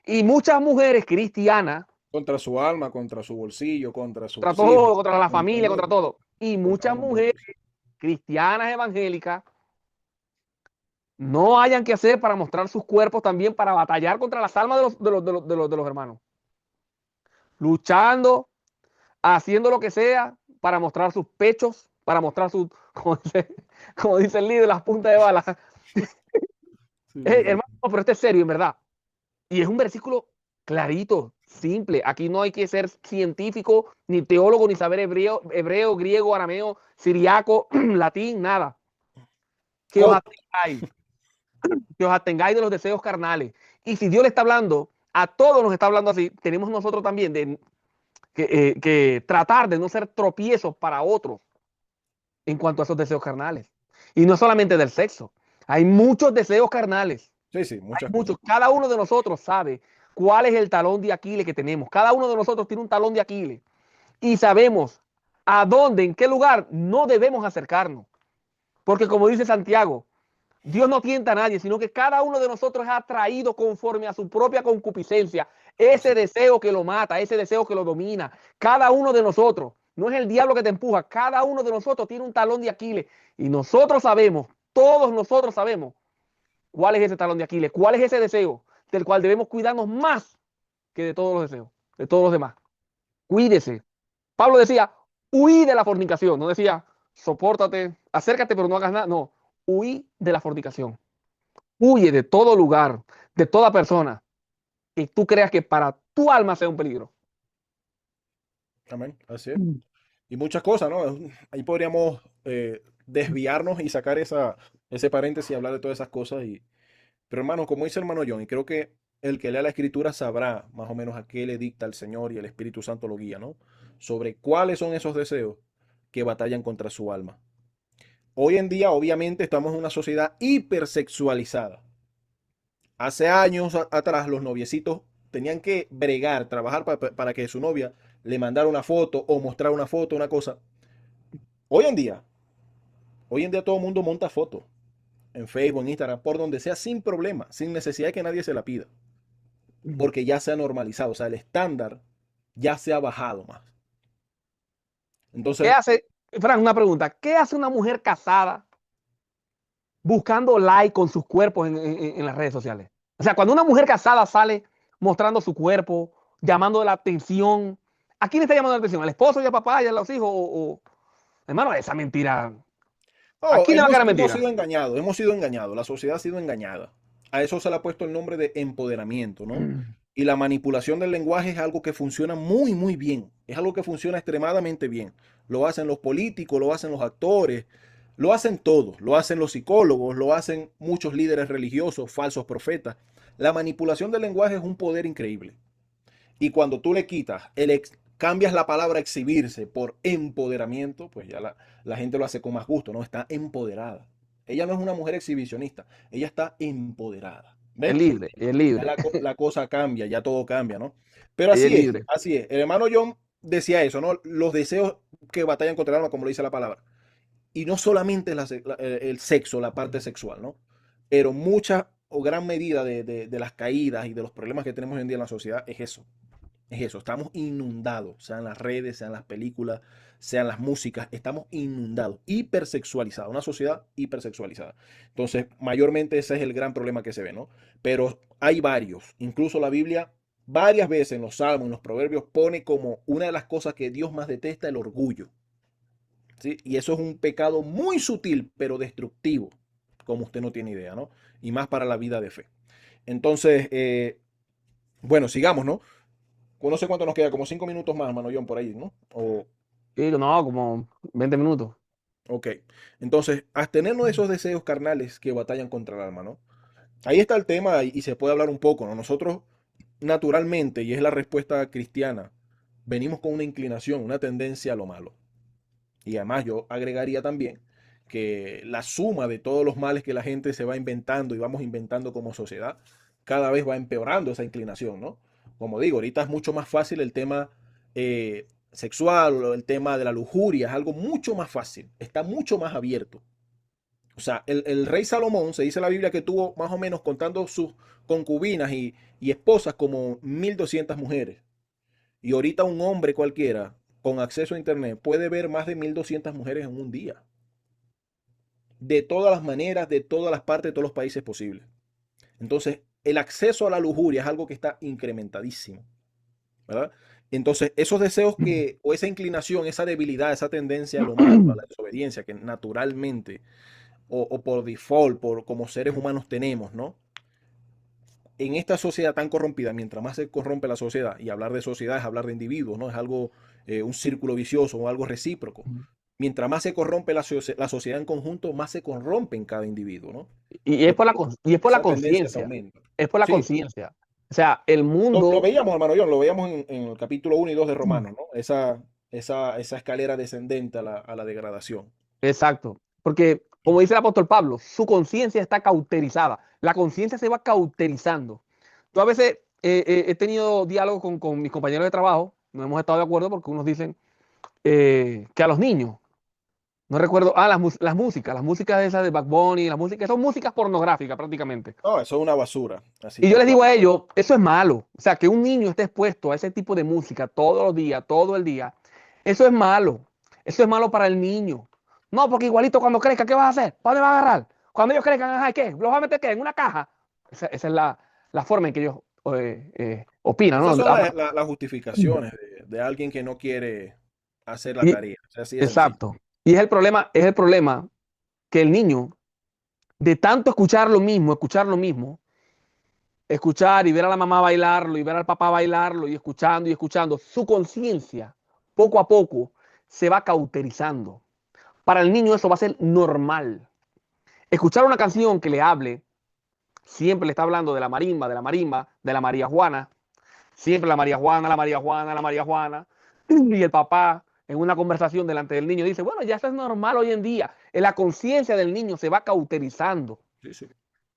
Y muchas mujeres cristianas, Contra su alma, contra su bolsillo, contra contra sus hijos, todo, contra la contra familia, contra todo. Y contra muchas uno mujeres mismo. cristianas evangélicas no hayan que hacer para mostrar sus cuerpos también, para batallar contra las almas de los hermanos. Luchando, haciendo lo que sea para mostrar sus pechos, para mostrar sus, como dice el líder, las puntas de bala. Sí, sí, sí. Hermano, pero este es serio, en verdad. Y es un versículo clarito, simple. Aquí no hay que ser científico, ni teólogo, ni saber hebreo, griego, arameo, siriaco, latín, nada. Que os Oh, atengáis, que os atengáis de los deseos carnales. Y si Dios le está hablando, a todos nos está hablando así, tenemos nosotros también que tratar de no ser tropiezos para otros en cuanto a esos deseos carnales. Y no solamente del sexo. Hay muchos deseos carnales. sí, sí, Hay muchas cosas. muchos. Cada uno de nosotros sabe cuál es el talón de Aquiles que tenemos. Cada uno de nosotros tiene un talón de Aquiles. Y sabemos a dónde, en qué lugar no debemos acercarnos. Porque como dice Santiago, Dios no tienta a nadie, sino que cada uno de nosotros es atraído conforme a su propia concupiscencia. Así Ese es. deseo que lo mata, ese deseo que lo domina. Cada uno de nosotros. No es el diablo que te empuja. Cada uno de nosotros tiene un talón de Aquiles. Y nosotros sabemos, todos nosotros sabemos cuál es ese talón de Aquiles, cuál es ese deseo del cual debemos cuidarnos más que de todos los deseos, de todos los demás. Cuídese. Pablo decía, huí de la fornicación. No decía, sopórtate, acércate, pero no hagas nada. No, huí de la fornicación. Huye de todo lugar, de toda persona que tú creas que para tu alma sea un peligro. Amén. Así es. Y muchas cosas, ¿no? Ahí podríamos desviarnos y sacar ese paréntesis y hablar de todas esas cosas. Pero hermano, como dice el hermano John, y creo que el que lea la escritura sabrá más o menos a qué le dicta el Señor y el Espíritu Santo lo guía, ¿no? Sobre cuáles son esos deseos que batallan contra su alma. Hoy en día, obviamente, estamos en una sociedad hipersexualizada. Hace años atrás, los noviecitos tenían que bregar, trabajar para que su novia le mandara una foto o mostrar una foto, una cosa. Hoy en día, hoy en día todo el mundo monta fotos en Facebook, en Instagram, por donde sea, sin problema, sin necesidad de que nadie se la pida, porque ya se ha normalizado, o sea, el estándar ya se ha bajado más. ¿Qué Entonces, hace, Fran, una pregunta, ¿qué hace una mujer casada buscando like con sus cuerpos en las redes sociales? O sea, cuando una mujer casada sale mostrando su cuerpo, llamando la atención, ¿a quién está llamando la atención? ¿Al esposo y al papá y a los hijos? Hermano, esa mentira. ¿A oh, quién le va a caer hemos mentira? sido engañados, hemos sido engañados, la sociedad ha sido engañada. A eso se le ha puesto el nombre de empoderamiento, ¿no? Y la manipulación del lenguaje es algo que funciona muy, muy bien. Es algo que funciona extremadamente bien. Lo hacen los políticos, lo hacen los actores, lo hacen todos. Lo hacen los psicólogos, lo hacen muchos líderes religiosos, falsos profetas. La manipulación del lenguaje es un poder increíble. Y cuando tú le quitas, cambias la palabra exhibirse por empoderamiento, pues ya la gente lo hace con más gusto, ¿no? Está empoderada. Ella no es una mujer exhibicionista, ella está empoderada. Es ¿Ves? libre, es Ya libre, la cosa cambia, ya todo cambia, ¿no? Pero ella es así es, libre. así es. El hermano John decía eso, ¿no? Los deseos que batallan contra el alma, como lo dice la palabra. Y no solamente el sexo, la parte sexual, ¿no? Pero mucha o gran medida de las caídas y de los problemas que tenemos hoy en día en la sociedad es eso. Es eso, estamos inundados, sean las redes, sean las películas, sean las músicas, estamos inundados, hipersexualizados, una sociedad hipersexualizada. Entonces, mayormente ese es el gran problema que se ve, ¿no? Pero hay varios, incluso la Biblia varias veces en los salmos, en los proverbios, pone como una de las cosas que Dios más detesta el orgullo, ¿sí? Y eso es un pecado muy sutil, pero destructivo, como usted no tiene idea, ¿no? Y más para la vida de fe. Entonces, bueno, sigamos, ¿no? No sé cuánto nos queda, como 5 minutos más, mano John, por ahí, ¿no? Sí, no, como 20 minutos. Ok. Entonces, abstenernos de esos deseos carnales que batallan contra el alma, ¿no? Ahí está el tema y se puede hablar un poco, ¿no? Nosotros, naturalmente, y es la respuesta cristiana, venimos con una inclinación, una tendencia a lo malo. Y además yo agregaría también que la suma de todos los males que la gente se va inventando y vamos inventando como sociedad, cada vez va empeorando esa inclinación, ¿no? Como digo, ahorita es mucho más fácil el tema sexual o el tema de la lujuria, es algo mucho más fácil, está mucho más abierto. O sea, el rey Salomón, se dice en la Biblia que tuvo más o menos, contando sus concubinas y esposas, como 1200 mujeres. Y ahorita un hombre cualquiera con acceso a internet puede ver más de 1200 mujeres en un día. De todas las maneras, de todas las partes, de todos los países posibles. Entonces, el acceso a la lujuria es algo que está incrementadísimo, ¿verdad? Entonces, esos deseos que, o esa inclinación, esa debilidad, esa tendencia a lo malo, a la desobediencia, que naturalmente o por default, por como seres humanos tenemos, ¿no? En esta sociedad tan corrompida, mientras más se corrompe la sociedad, y hablar de sociedad es hablar de individuos, ¿no? Es algo, un círculo vicioso o algo recíproco. Mientras más se corrompe la sociedad en conjunto, más se corrompe en cada individuo, ¿no? Y es Porque por la esa tendencia se conciencia. aumenta. Es por la Sí, conciencia. O sea, el lo mundo, veíamos, hermano John, lo veíamos en el capítulo 1 y 2 de Romanos, ¿no? Esa escalera descendente a la degradación. exacto. Porque, como dice el apóstol Pablo, su conciencia está cauterizada. La conciencia se va cauterizando. Yo a veces he tenido diálogos con mis compañeros de trabajo, no hemos estado de acuerdo porque unos dicen que a los niños, no recuerdo, las músicas esas de Bad Bunny, las músicas, son músicas pornográficas prácticamente. No, eso es una basura, así Y yo tal les cual. digo a ellos, eso es malo. O sea, que un niño esté expuesto a ese tipo de música todos los días, todo el día, eso es malo. Eso es malo para el niño. No, porque igualito cuando crezca, ¿qué vas a hacer? ¿Para dónde vas a agarrar? Cuando ellos crezcan, ajá, ¿qué? ¿Los vas a meter qué? ¿En una caja? Esa es la forma en que ellos opinan, Esas ¿no? son las justificaciones de alguien que no quiere hacer la Y, tarea. O sea, así de sencillo. exacto. Y es el problema que el niño, de tanto escuchar lo mismo, escuchar y ver a la mamá bailarlo y ver al papá bailarlo y escuchando, su conciencia poco a poco se va cauterizando. Para el niño eso va a ser normal. Escuchar una canción que le hable, siempre le está hablando de la marimba, de la marimba, de la María Juana, siempre la María Juana, la María Juana, la María Juana, y el papá en una conversación delante del niño dice, bueno, ya eso es normal hoy en día. En la conciencia del niño se va cauterizando. Sí, sí.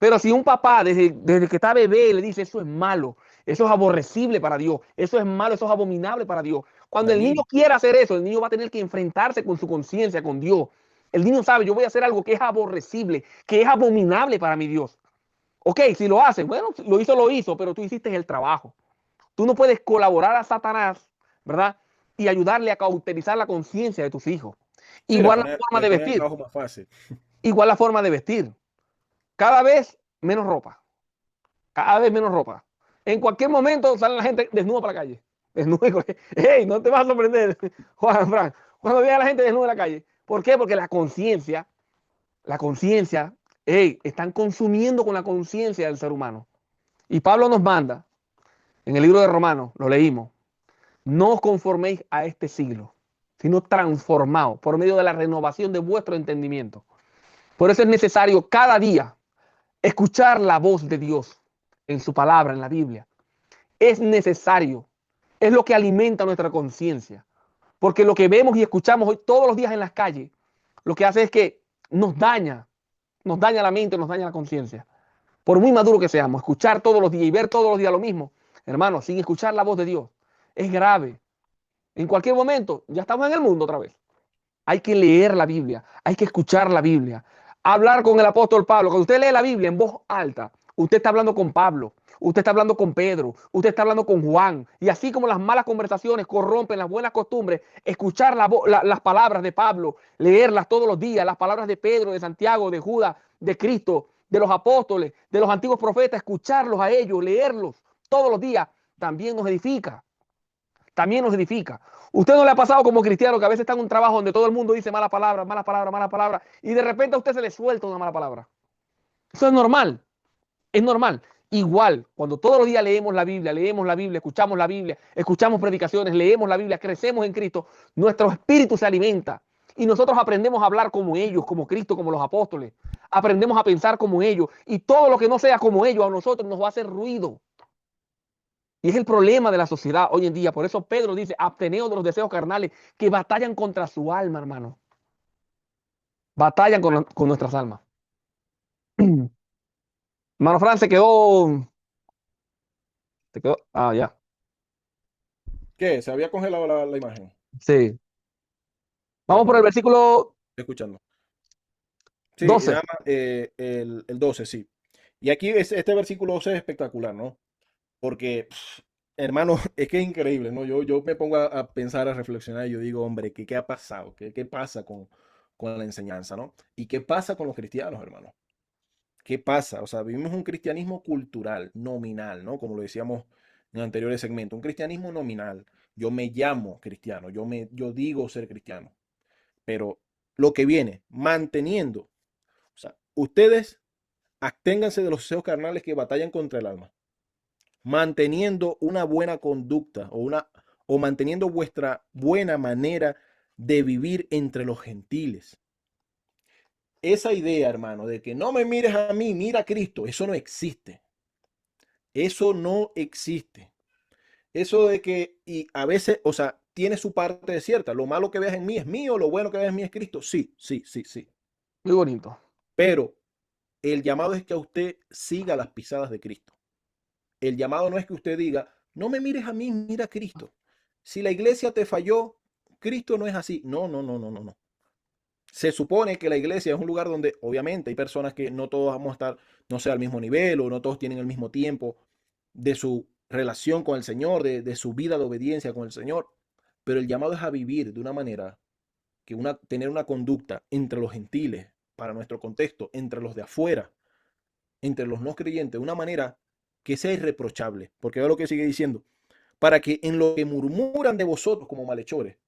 Pero si un papá desde que está bebé le dice eso es malo, eso es aborrecible para Dios, eso es malo, eso es abominable para Dios. Cuando el niño Dañino. quiera hacer eso, el niño va a tener que enfrentarse con su conciencia, con Dios. El niño sabe, yo voy a hacer algo que es aborrecible, que es abominable para mi Dios. Ok, si lo hace, bueno, lo hizo, pero tú hiciste el trabajo. Tú no puedes colaborar a Satanás, ¿verdad? Y ayudarle a cauterizar la conciencia de tus hijos. Sí, Igual la forma le de ponen el vestir, trabajo más fácil. igual la forma de vestir. Cada vez menos ropa. Cada vez menos ropa. En cualquier momento sale la gente desnuda para la calle. Desnuda. Hey, no te vas a sorprender, Juan Fran. Cuando vea a la gente desnuda en la calle. ¿Por qué? Porque la conciencia, hey, están consumiendo con la conciencia del ser humano. Y Pablo nos manda, en el libro de Romanos, lo leímos, no os conforméis a este siglo, sino transformaos por medio de la renovación de vuestro entendimiento. Por eso es necesario cada día escuchar la voz de Dios en su palabra, en la Biblia. Es necesario. Es lo que alimenta nuestra conciencia. Porque lo que vemos y escuchamos hoy todos los días en las calles, lo que hace es que nos daña la mente, nos daña la conciencia. Por muy maduro que seamos, escuchar todos los días y ver todos los días lo mismo, hermano, sin escuchar la voz de Dios, es grave. En cualquier momento, ya estamos en el mundo otra vez. Hay que leer la Biblia, hay que escuchar la Biblia, hablar con el apóstol Pablo. Cuando usted lee la Biblia en voz alta, usted está hablando con Pablo, usted está hablando con Pedro, usted está hablando con Juan. Y así como las malas conversaciones corrompen las buenas costumbres, escuchar las palabras de Pablo, leerlas todos los días, las palabras de Pedro, de Santiago, de Judas, de Cristo, de los apóstoles, de los antiguos profetas, escucharlos a ellos, leerlos todos los días, también nos edifica. También nos edifica. ¿Usted no le ha pasado como cristiano que a veces está en un trabajo donde todo el mundo dice mala palabra, mala palabra, mala palabra, y de repente a usted se le suelta una mala palabra? Eso es normal. Igual, cuando todos los días leemos la Biblia, Biblia, escuchamos predicaciones, leemos la Biblia, crecemos en Cristo, nuestro espíritu se alimenta y nosotros aprendemos a hablar como ellos, como Cristo, como los apóstoles. Aprendemos a pensar como ellos y todo lo que no sea como ellos a nosotros nos va a hacer ruido. Y es el problema de la sociedad hoy en día. Por eso Pedro dice, absteneos de los deseos carnales que batallan contra su alma, hermano. batallan con nuestras almas. Hermano Fran, se quedó, ya, ¿Qué? ¿Se había congelado la imagen? sí. Vamos Bueno, por el bueno, versículo estoy escuchando. Sí, y 12. nada más, el 12, sí. Y aquí este versículo 12 es espectacular, ¿no? Porque, hermano, es que es increíble, ¿no? Yo me pongo a pensar, a reflexionar y yo digo, hombre, ¿qué ha pasado? ¿Qué pasa con la enseñanza, ¿no? ¿Y qué pasa con los cristianos, hermano? ¿Qué pasa? O sea, vivimos un cristianismo cultural, nominal, ¿no? Como lo decíamos en anteriores segmentos, un cristianismo nominal. Yo me llamo cristiano, yo digo ser cristiano, pero lo que viene, manteniendo, o sea, ustedes absténganse de los deseos carnales que batallan contra el alma, manteniendo una buena conducta o manteniendo vuestra buena manera de vivir entre los gentiles. Esa idea, hermano, de que no me mires a mí, mira a Cristo, eso no existe. Eso no existe. Eso de que, y a veces, o sea, tiene su parte de cierta. Lo malo que veas en mí es mío, lo bueno que veas en mí es Cristo. Sí, sí, sí, sí. Muy bonito. Pero el llamado es que a usted siga las pisadas de Cristo. El llamado no es que usted diga, no me mires a mí, mira a Cristo. Si la iglesia te falló, Cristo no es así. No, no, no, no, no, no. Se supone que la iglesia es un lugar donde obviamente hay personas que no todos vamos a estar, no sé, al mismo nivel o no todos tienen el mismo tiempo de su relación con el Señor, de su vida de obediencia con el Señor. Pero el llamado es a vivir de una manera tener una conducta entre los gentiles, para nuestro contexto, entre los de afuera, entre los no creyentes, de una manera que sea irreprochable. Porque veo lo que sigue diciendo. Para que en lo que murmuran de vosotros como malhechores,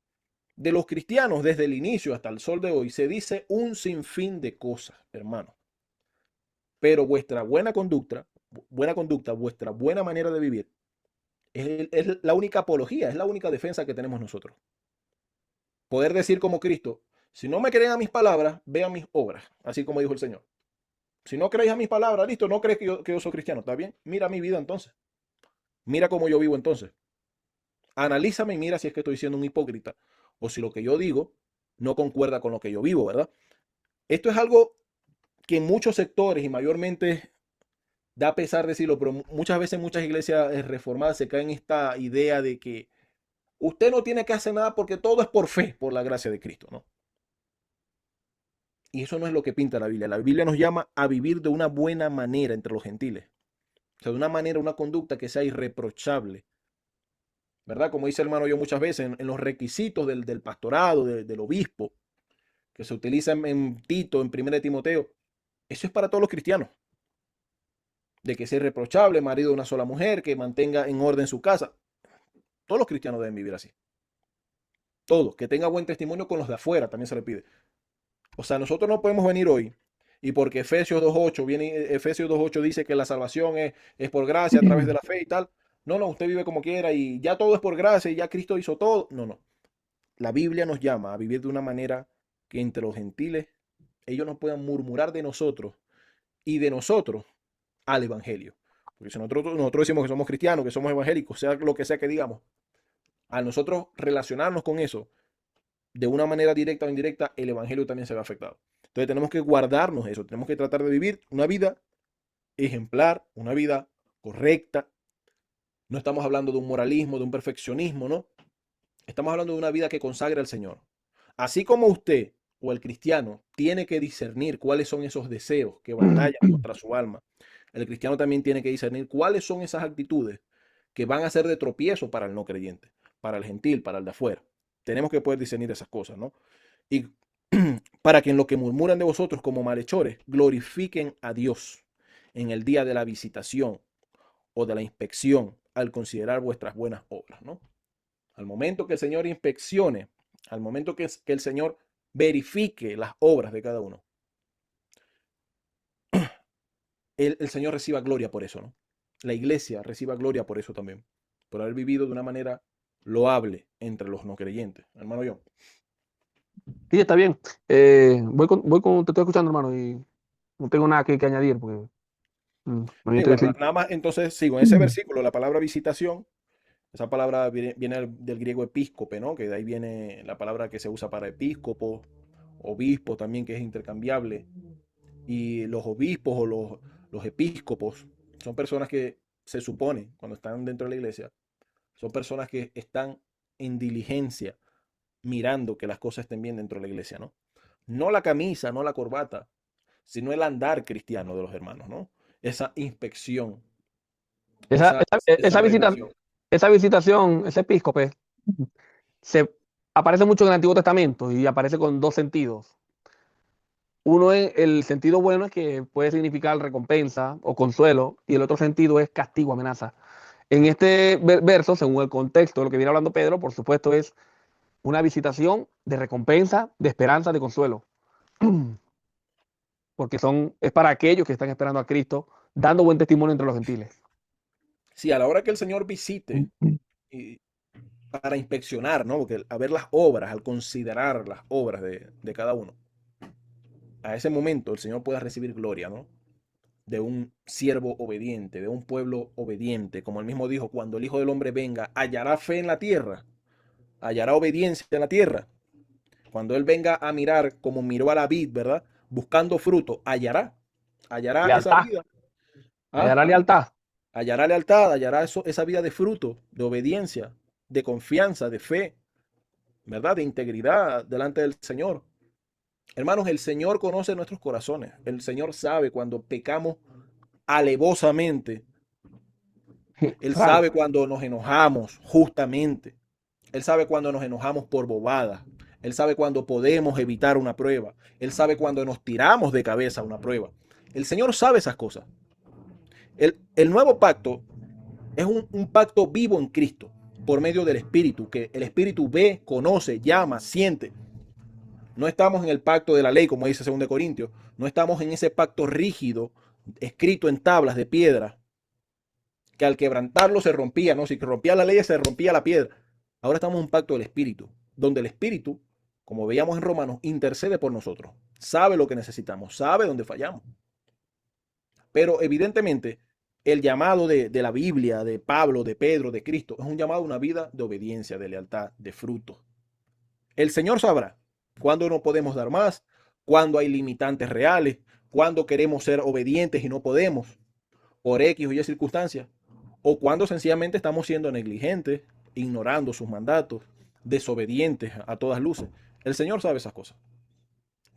de los cristianos desde el inicio hasta el sol de hoy, se dice un sinfín de cosas, hermano. Pero buena conducta, vuestra buena manera de vivir, es la única apología, es la única defensa que tenemos nosotros. Poder decir como Cristo, si no me creen a mis palabras, vean mis obras, así como dijo el Señor. Si no creéis a mis palabras, listo, no crees que yo soy cristiano, ¿está bien? Mira mi vida entonces. Mira cómo yo vivo entonces. Analízame y mira si es que estoy siendo un hipócrita o si lo que yo digo no concuerda con lo que yo vivo, ¿verdad? Esto es algo que en muchos sectores y mayormente da pesar decirlo, pero muchas veces muchas iglesias reformadas se caen en esta idea de que usted no tiene que hacer nada porque todo es por fe, por la gracia de Cristo, ¿no? Y eso no es lo que pinta la Biblia. La Biblia nos llama a vivir de una buena manera entre los gentiles. O sea, de una manera, una conducta que sea irreprochable, ¿verdad? Como dice el hermano yo muchas veces, en los requisitos del pastorado, del obispo, que se utiliza en Tito, en 1 de Timoteo, eso es para todos los cristianos. De que sea irreprochable, marido de una sola mujer, que mantenga en orden su casa. Todos los cristianos deben vivir así. Todos, que tenga buen testimonio con los de afuera, también se le pide. O sea, nosotros no podemos venir hoy y porque Efesios 2.8 dice que la salvación es por gracia a través de la fe y tal. No, no, usted vive como quiera y ya todo es por gracia y ya Cristo hizo todo. No, no. La Biblia nos llama a vivir de una manera que entre los gentiles ellos no puedan murmurar de nosotros y de nosotros al Evangelio. Porque si nosotros decimos que somos cristianos, que somos evangélicos, sea lo que sea que digamos, al nosotros relacionarnos con eso de una manera directa o indirecta, el Evangelio también se ve afectado. Entonces tenemos que guardarnos eso, tenemos que tratar de vivir una vida ejemplar, una vida correcta. No estamos hablando de un moralismo, de un perfeccionismo, ¿no? Estamos hablando de una vida que consagre al Señor. Así como usted o el cristiano tiene que discernir cuáles son esos deseos que batallan contra su alma, el cristiano también tiene que discernir cuáles son esas actitudes que van a ser de tropiezo para el no creyente, para el gentil, para el de afuera. Tenemos que poder discernir esas cosas, ¿no? Y para que en lo que murmuran de vosotros como malhechores, glorifiquen a Dios en el día de la visitación o de la inspección al considerar vuestras buenas obras, ¿no? Al momento que el Señor inspeccione, al momento que el Señor verifique las obras de cada uno, el Señor reciba gloria por eso, ¿no? La iglesia reciba gloria por eso también, por haber vivido de una manera loable entre los no creyentes. Hermano John. Sí, está bien. Te estoy escuchando, hermano, y no tengo nada que añadir porque me Sí, estoy bueno, así. nada más entonces sigo. En ese versículo, la palabra visitación, esa palabra viene del griego episcope, ¿no? Que de ahí viene la palabra que se usa para episcopo obispo también, que es intercambiable. Y los obispos o los episcopos son personas que se supone, cuando están dentro de la iglesia, son personas que están en diligencia, mirando que las cosas estén bien dentro de la iglesia, ¿no? No la camisa, no la corbata, sino el andar cristiano de los hermanos, ¿no? Esa inspección, Esa, esa, esa esa visita, revisión. esa visitación, ese episcopo, se aparece mucho en el Antiguo Testamento y aparece con dos sentidos. Uno es el sentido bueno, es que puede significar recompensa o consuelo, y el otro sentido es castigo, amenaza. En este verso, según el contexto de lo que viene hablando Pedro, por supuesto, es una visitación de recompensa, de esperanza, de consuelo, porque es para aquellos que están esperando a Cristo, dando buen testimonio entre los gentiles. Sí, a la hora que el Señor visite y para inspeccionar, ¿no? Porque a ver las obras, al considerar las obras de cada uno, a ese momento el Señor puede recibir gloria, ¿no? De un siervo obediente, de un pueblo obediente, como él mismo dijo, cuando el Hijo del Hombre venga, hallará fe en la tierra, hallará obediencia en la tierra. Cuando él venga a mirar como miró a la vid, ¿verdad? Buscando fruto, hallará esa Lealtad, vida, ¿ah? hallará lealtad. Hallará lealtad, hallará esa vida de fruto, de obediencia, de confianza, de fe, ¿verdad? De integridad delante del Señor. Hermanos, el Señor conoce nuestros corazones. El Señor sabe cuando pecamos alevosamente. Él Frank, sabe cuando nos enojamos justamente. Él sabe cuando nos enojamos por bobadas. Él sabe cuando podemos evitar una prueba. Él sabe cuando nos tiramos de cabeza a una prueba. El Señor sabe esas cosas. El nuevo pacto es un pacto vivo en Cristo por medio del Espíritu, que el Espíritu ve, conoce, llama, siente. No estamos en el pacto de la ley, como dice 2 Corintios. No estamos en ese pacto rígido, escrito en tablas de piedra, que al quebrantarlo se rompía, ¿no? Si rompía la ley, se rompía la piedra. Ahora estamos en un pacto del Espíritu, donde el Espíritu, como veíamos en Romanos, intercede por nosotros. Sabe lo que necesitamos, sabe dónde fallamos. Pero evidentemente, el llamado de la Biblia, de Pablo, de Pedro, de Cristo, es un llamado a una vida de obediencia, de lealtad, de fruto. El Señor sabrá cuándo no podemos dar más, cuándo hay limitantes reales, cuándo queremos ser obedientes y no podemos, por X o Y circunstancias, o cuando sencillamente estamos siendo negligentes, ignorando sus mandatos, desobedientes a todas luces. El Señor sabe esas cosas.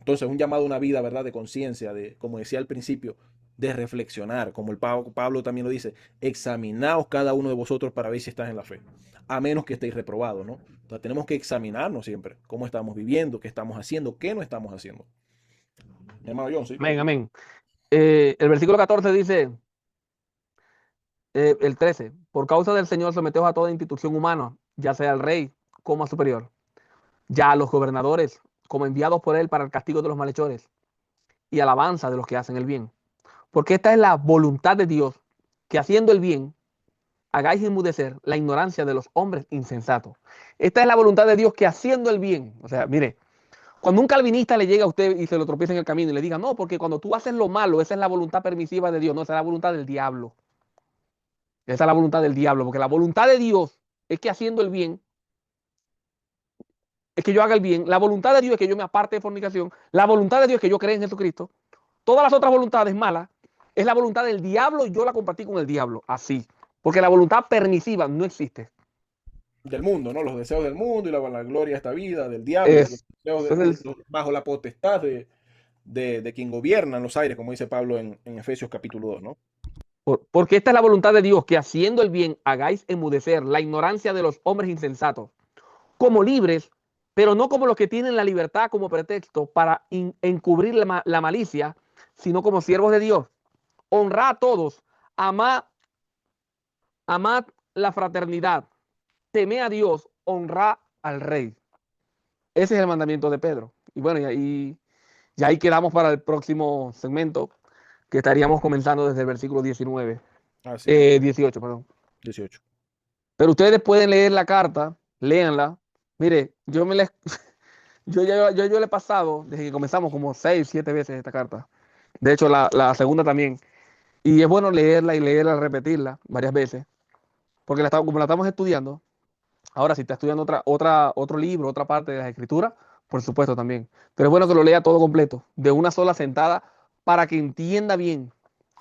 Entonces, un llamado a una vida, ¿verdad?, de conciencia, de, como decía al principio, de reflexionar, como el Pablo también lo dice, examinaos cada uno de vosotros para ver si estás en la fe, a menos que estéis reprobados, ¿no? Entonces, tenemos que examinarnos siempre, cómo estamos viviendo, qué estamos haciendo, qué no estamos haciendo. Hermano John, ¿sí? amén, amén. El versículo 14 dice, el 13, por causa del Señor someteos a toda institución humana, ya sea al rey como a superior, ya a los gobernadores como enviados por él para el castigo de los malhechores y alabanza de los que hacen el bien. Porque esta es la voluntad de Dios, que haciendo el bien hagáis enmudecer la ignorancia de los hombres insensatos. Esta es la voluntad de Dios, que haciendo el bien, o sea, mire, cuando un calvinista le llega a usted y se lo tropieza en el camino y le diga, no, porque cuando tú haces lo malo, esa es la voluntad permisiva de Dios, no, esa es la voluntad del diablo. Esa es la voluntad del diablo, porque la voluntad de Dios es que haciendo el bien, es que yo haga el bien. La voluntad de Dios es que yo me aparte de fornicación. La voluntad de Dios es que yo crea en Jesucristo. Todas las otras voluntades malas es la voluntad del diablo y yo la compartí con el diablo. Así. Porque la voluntad permisiva no existe. Del mundo, ¿no? Los deseos del mundo y la gloria de esta vida, del diablo, los Es, deseos entonces, bajo la potestad de quien gobierna en los aires, como dice Pablo en Efesios capítulo 2, ¿no? porque esta es la voluntad de Dios, que haciendo el bien hagáis enmudecer la ignorancia de los hombres insensatos, como libres, pero no como los que tienen la libertad como pretexto para encubrir la malicia, sino como siervos de Dios. Honrad a todos, amad, amad la fraternidad, temed a Dios, honrad al rey. Ese es el mandamiento de Pedro. Y bueno, y ahí quedamos para el próximo segmento, que estaríamos comenzando desde el versículo 19, Así es, 18, perdón. 18. Pero ustedes pueden leer la carta, léanla. Mire, yo le he pasado, desde que comenzamos, como 6, 7 veces esta carta. De hecho, la segunda también. Y es bueno leerla, repetirla varias veces, porque como la estamos estudiando, ahora si está estudiando otro libro, otra parte de las escrituras, por supuesto también. Pero es bueno que lo lea todo completo, de una sola sentada, para que entienda bien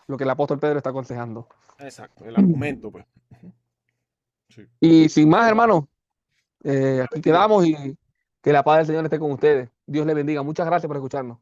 lo que el apóstol Pedro está aconsejando. Exacto, el argumento, pues. Ujú. Sí. Y sin más, Bueno, hermano, Dios le aquí bendiga. quedamos y que la paz del Señor esté con ustedes. Dios le bendiga. Muchas gracias por escucharnos.